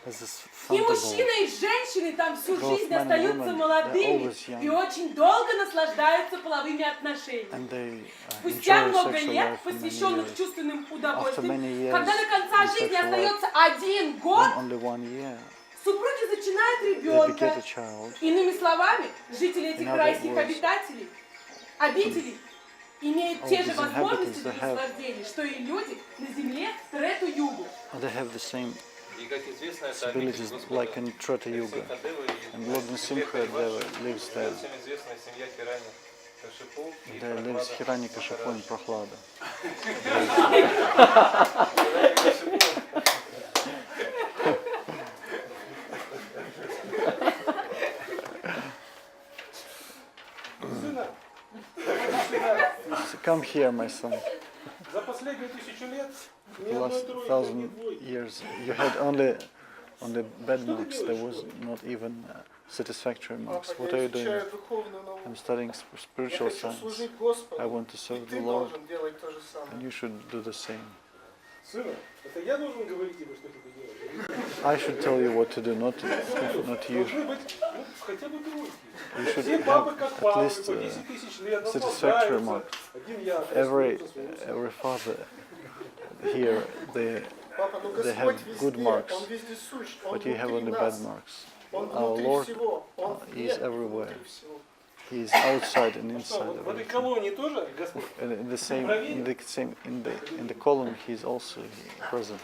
as this И thunderbolt. мужчины, и женщины там всю Both жизнь men and остаются women, молодыми they're always young. и очень долго наслаждаются половыми отношениями. And they Спустя enjoy много sexual лет, life for many посвященных years. чувственным After удовольствиям, many years когда до конца in жизни sexual life, остается 1 год, only 1 year, супруги зачинают they ребенка. beget a child. Иными словами, жители этих In other райских words, обителей имеют all те же these возможности inhabitants, для they have- наслаждения, что и люди на земле в Трету-Югу. They have the same И, как известно, это обитель abilities Господа like in Treta Yuga. Нрисимхадевы и And Lord Nrsimhadeva lives there. всем известная семья Хирани Кашипу и There lives Прохлада. Hiranya Kashipu and Prahlada. Сына, So come here, my son. за последнюю 1000 лет For ни the одной last тройки, ни 1,000 двойки. years, you had only bad marks. There was not even satisfactory marks. What Я are you doing? изучаю духовную науку. I'm studying Я spiritual хочу science. служить I Господу. want to И serve ты the Lord, должен делать то же and самое. you should do the same. Сына, это я должен говорить тебе, что тебе делать? I should tell you what to do, not you. Должны быть хотя бы тройки. You should Все папы have как at папы, least по 10 тысяч лет satisfactory наслаждаются. mark. Один я Every хвастаюсь своим сыном. father here, Папа, ну they have Господь good везде, marks, Он везде сущ, Он but you have внутри only нас. bad marks. Он Our внутри Lord всего. Он He is вне, everywhere. внутри всего. He is outside and Ну что, inside вот of в этой everything. колонии тоже Господь? And in the column, He is also present.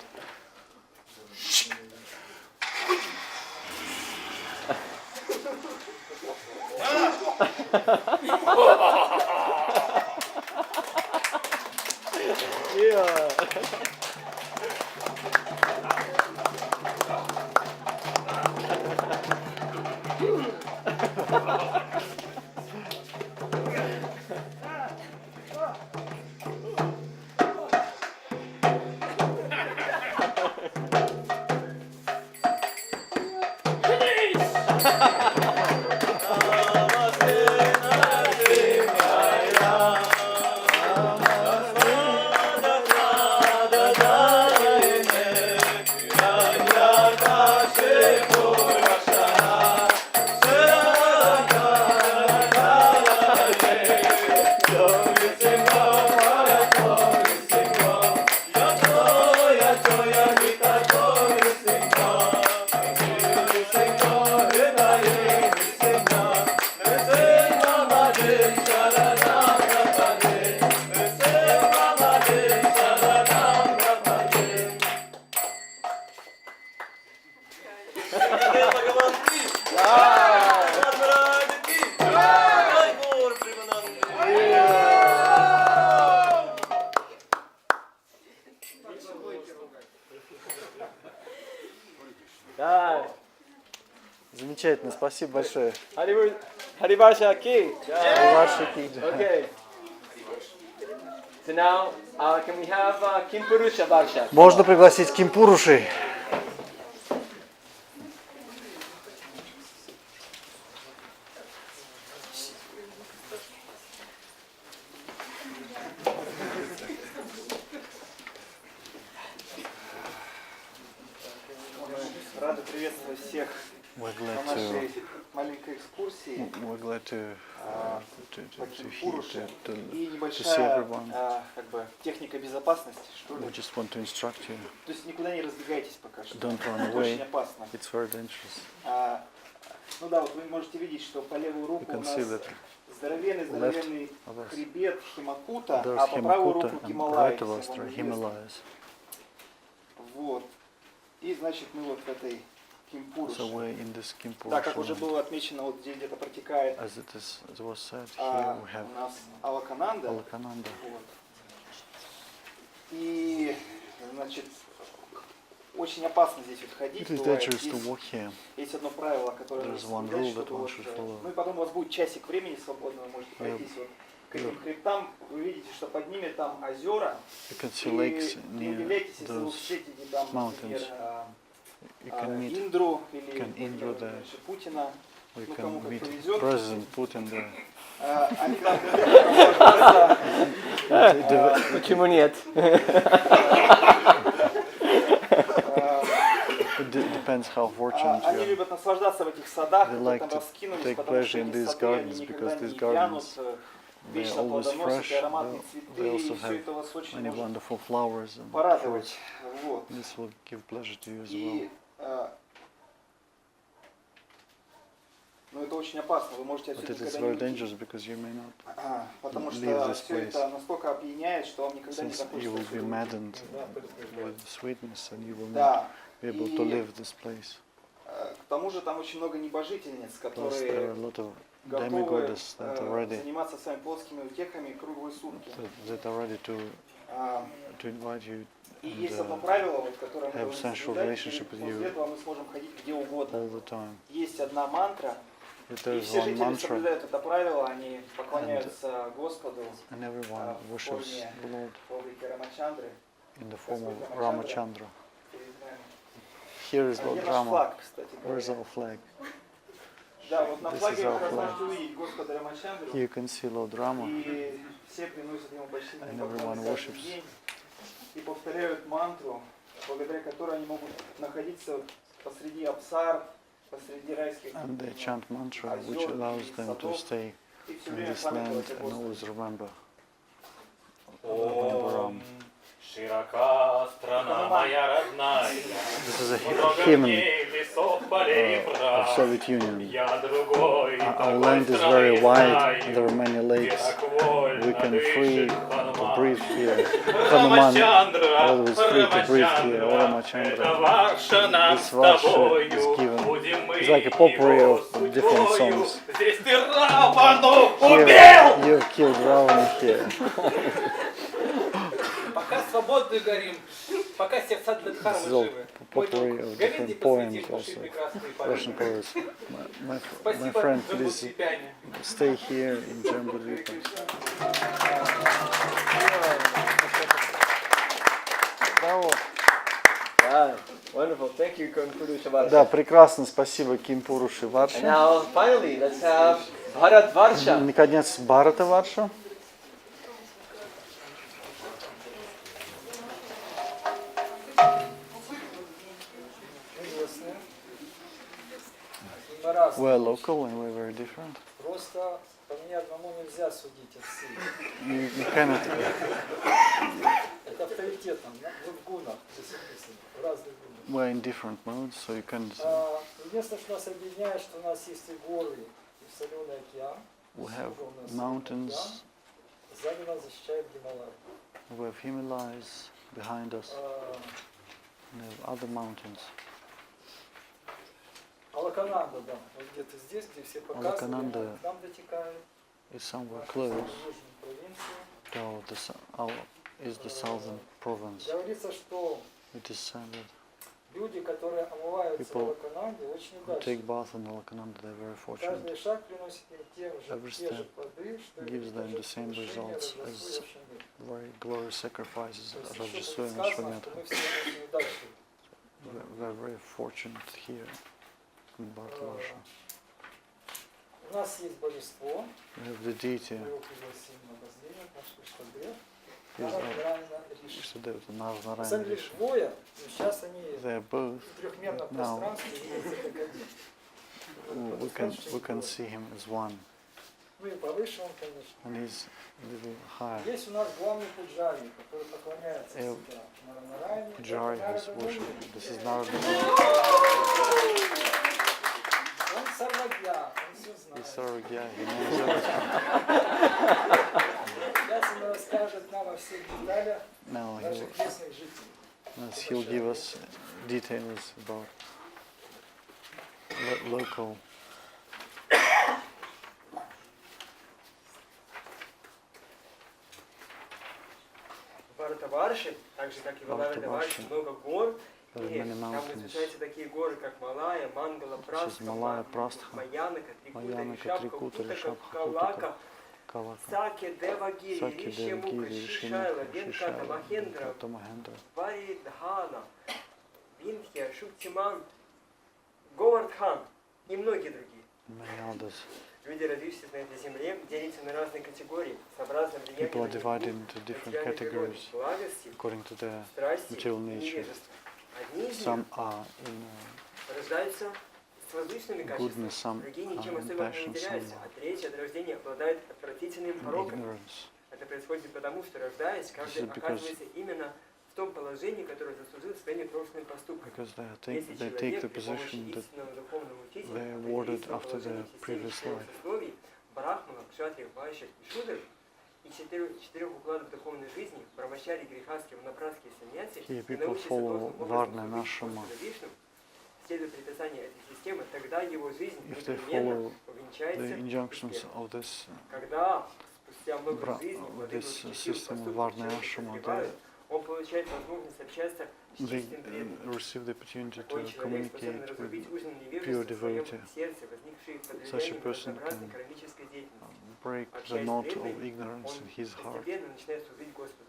Замечательно, спасибо большое. Харибарша Ки. Харибарша Ки. Okay. So now, can we have Kim Purusha Barsha? Можно пригласить Ким Пуруши. Рады приветствовать всех We're на glad нашей маленькой экскурсии to по Кимпуруше. И see небольшая everyone. как бы техника безопасности, что ли. We just want to instruct you. То есть никуда не разбегайтесь пока что. Don't run Это away. очень опасно. It's very dangerous. Ну да, вот вы можете видеть, что по левую руку You у can нас see that здоровенный of us. хребет Химакута, There's а по правую Himakuta руку and Гималаи. right of us всего are известно. Himalayas. Вот. И значит мы вот в этой Кимпуруше. So we're in this Да, как уже Kimpurusha. было отмечено, вот здесь где-то протекает As it was said, here we have у нас Алакананда. Alakananda. Вот. И, значит, очень опасно здесь вот ходить. It is бывает. dangerous to Есть, walk here. есть одно правило, которое There's нужно one соблюдать, rule that чтобы one вот, should follow. ну и потом у вас будет часик времени свободного, вы можете пройтись вот к этим хребтам, вы видите, что под ними там озера, You can see и lakes не near удивляйтесь, если вы those встретите там, например, mountains. You can meet, Индру или can Indra there. например, Путина, We ну кому can как meet повезет. President Putin there. Они там просто Почему нет? It depends how fortunate они you are. любят наслаждаться в этих садах, They которые like там to раскинулись, take потому что pleasure in эти these сады, они gardens никогда because these не вянут, gardens, вечно they're always плодоносят, fresh. и ароматные They цветы, и also все это вас have очень many может wonderful flowers and порадовать. fruits. Вот. This will give pleasure to you as well. И, но это очень опасно, вы можете But отсюда it is никогда very не уйти. dangerous because you may not Потому leave что this все place. это настолько опьяняет, что вам никогда не Since you захочется will be отсюда maddened уйти. with sweetness and you will Да. not be able to leave this place. К тому же там очень много небожительниц, Plus there are которые a lot of готовы demigoddesses that are ready, заниматься с вами плоскими утехами круглые сутки. that are ready to invite you И and есть одно правило, вот, которое мы have должны sensual соблюдать, relationship with после you этого мы сможем ходить где угодно. all the time. Есть одна мантра, If и there is все one жители mantra соблюдают это правило, они поклоняются Господу and everyone в worships форме the Lord облике Рамачандры. in the form of Господь Ramachandra. перед нами. Here is А Lord где наш Rama. флаг, кстати Where is говоря? our flag? Да, вот на This флаге is вы our как раз flag. можете увидеть Господа Рамачандру. Here you can see Lord Rama И все приносят ему and почтительные everyone поклоны каждый worships. день и повторяют мантру, благодаря которой они могут находиться посреди Апсар, посреди райских And they chant mantra which озер allows и them to садов, stay и все in время this land памятовать о and Господе. always remember Ом, широка страна моя родная, This is a много hymn мне лесов, полей и of прав. Soviet Union. Я другой, Our такой land is страны very wide, знаю, and there are many где lakes. так вольно We can free дышит to Хануман. breathe here. Hanuman Рамачандра, always free to breathe here. O Рамачандра, это Ramachandra. ваша нам This с Varsha тобою, is given. будем мы It's like a potpourri его of different судьбою. songs. Здесь ты Равану Here, убил! you've killed Ravana here. Пока свободны горим, пока сердца для This дхармы is all живы. potpourri of Говенди different посвятим poems души also, прекрасные Russian поэты. poets. My Спасибо friend, за please Будхипяне. stay here in Jambudvipa. Браво! Yeah, wonderful. Thank you, Konpuru Shabbat. Да, прекрасно, спасибо Кимпуруши And Варша. now, finally, let's have Bharat Varsha. Наконец, Бхарата Варша. Известные. Мы разные. We're local and we're very different. Просто по мне одному нельзя судить от всех. You cannot. Это авторитетом, вы в гунах, здесь написано, в разных гунах. We're in different modes, so you can. Единственное, что нас объединяет, что у нас есть и горы, и соленый океан. We have Снизу у нас mountains. океан. Сзади нас защищает Гималай. We have Himalayas behind us. And we have other mountains. Алакананда, да, вот где-то здесь, где все показывали, Алакананда к нам дотекает. is somewhere close. Южной провинции. To is the southern province. Говорится, что It is said that люди, которые омываются в people Алакананде, очень who take удачны. bath in Alaknanda, they're very fortunate. Каждый шаг приносит им Every те же step плоды, что и gives them the same жертвоприношение results as Раджасуя very glorious sacrifices То есть of еще Rajasuya будет and сказано, Shvametha. что мы все очень удачливы. We're very fortunate here in Bharatavarsha. У нас есть божество, We have the deity. мы его пригласим на обозрение, наш Иштадев. He's Нарайна Риши. Ishtadev, the На самом Narayana деле Rishi. двое, но сейчас они They're both в трехмерном now. пространстве видятся как один. We can see him as one, Ну и повыше он, конечно. and he's a little higher. Есть у нас главный пуджари, который поклоняется всегда Нарайне. Pujari who's worshipped. This is Narada. Он сарвагья, он все знает. He's Sarvagya, he knows everything. Сейчас он расскажет нам о всех деталях Now наших местных жителей. he'll give us details about local. В Бхаратаварше, так же как и в Бхаратаварше. Бхаратаварше, много гор, There are many Там mountains, возвышаются такие горы, как Малая, Мангала, such as Malaya, Prastha, Маянака, Mayanaka, Трикута, Trikuta, Ришабха, Rishabha, Калака, Kutaka, Kalaka, Саки, Девагири, Saki, Ришимука, Devagiri, Шишайла, Rishimuka, Венката, Shishaya, Махендра, Venkata, Mahendra, Варидхана, Виндхья, Шуктиман, Говардхан и многие другие. many others. Люди, родившиеся на этой земле, делятся на разные категории, сообразно People are влиянием divided into different categories благости, according to their страсти material и nature. невежества. Одни из них Some are in рождаются с возвышенными качествами, goodness, some другие are ничем in особенным не passion, some выделяются, а are третьи от рождения обладают отвратительными in пороками. ignorance. Это происходит потому, что рождаясь, каждый This is because- оказывается именно в том положении, которое заслужил своими прошлыми поступками. Because Если they take человек the при помощи position that истинного духовного учителя they определит awarded свое after положение their в системе previous четырех life. сословий, брахманов, кшатриев, вайшек и шудров, и четырех укладов духовной жизни, брамачари, грехаски, ванапраски и саньяси, Here и people научится follow должным Varna образом and служить Ashrama. Господу Вишну, следуя предписанию этой системы, тогда его жизнь If they непременно follow увенчается the injunctions успехом. of this Когда спустя много жизней владыка this участил system of поступков Varna человека Ashrama, созревает, он получает возможность общаться с they чистым преданным. receive the opportunity Такой to человек способен communicate разрубить with узел pure невежества в своем devotee. сердце, возникшие под Such a влиянием person разнообразной can кармической деятельности. break the Общаясь с knot of преданными, ignorance он in his heart. постепенно начинает служить Господу.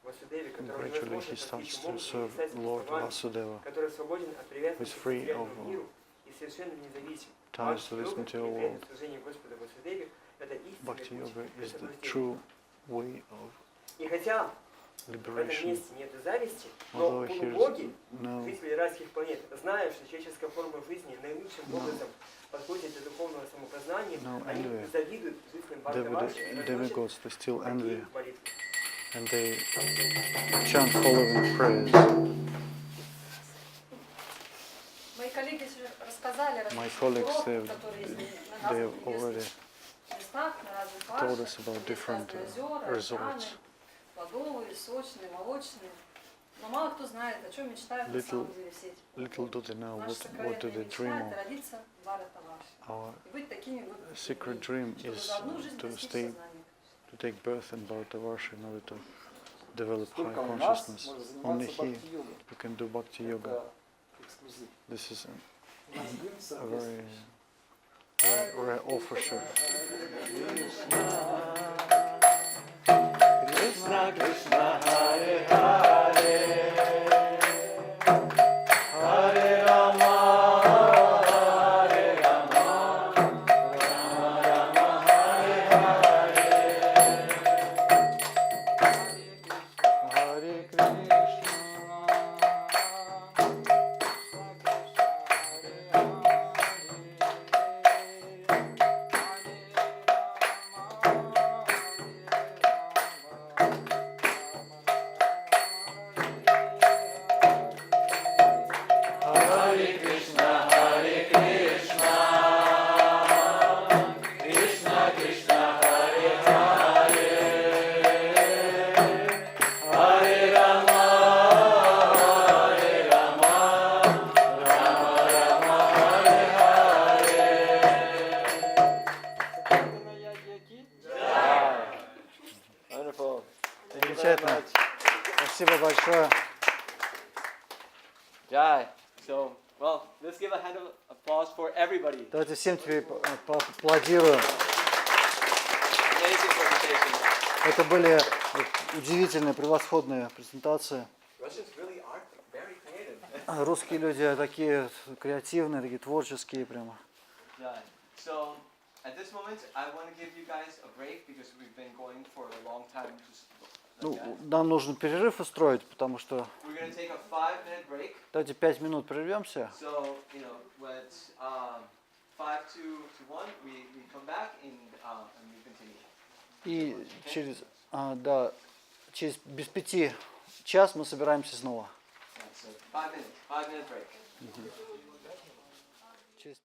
Васудеве, And которого gradually невозможно he starts постичь to умом и serve описать Lord словами, Vasudeva, который свободен от who is привязанности к free of материальному миру и совершенно независим. ties to this Бхакти-йога, material конкретное world. служение Господу Васудеве, это истинный Bhakti путь Yoga к is the освобождению. true way of И хотя в этом liberation. месте нет зависти, но Although here полубоги, is no жители райских планет, зная, что человеческая форма жизни наилучшим образом подходит для духовного самопознания, они envy. завидуют жителям Бхагаватам и Demigods, they still envy, такие молитвы. and they chant following prayers. Мои коллеги уже рассказали My различных colleagues, уроков, которые есть на they разных have already интересных местах, на разных told пашах. us about Есть different разные озера, resorts. океаны, плодовые, сочные, молочные. Но мало кто знает, о чем мечтают на Little, самом деле все эти. little do they know Наша what do сокровенная they мечта dream – это of. родиться в Бхаратаваше. Our И быть такими вот secret dream чтобы is за одну жизнь to достичь stay, сознания. to take birth in Bharatavarsha in order to develop high Только у нас consciousness. можно Only заниматься here бхакти-йогой. we can do bhakti yoga. Это эксклюзив. This is У нас дым a very соответствующий. rare offer. Krishna Krishna Hare Hare Hare Rama Hare Rama Rama Rama Hare Hare Hare Krishna. Hare Krishna Hare Krishna Krishna Krishna Hare Hare Hare Rama Hare Rama Rama Rama Hare Hare Wonderful. Замечательно. Спасибо большое. Jai. So, well, let's give a hand of applause for everybody. Давайте всем теперь поаплодируем. Amazing presentation. Это были удивительные, превосходные презентации. Russians really are very creative. Русские люди такие креативные, такие творческие прямо. Jai. So, at this moment, I want to give you guys a break because we've been going for a long time. Ну, нам нужно перерыв устроить, потому что We're going to take a 5-minute break. давайте 5 минут прервемся. So, you know, when 5 to 1, we come back and we continue. И через, без 5 час мы собираемся снова. So 5 minutes, 5-minute break.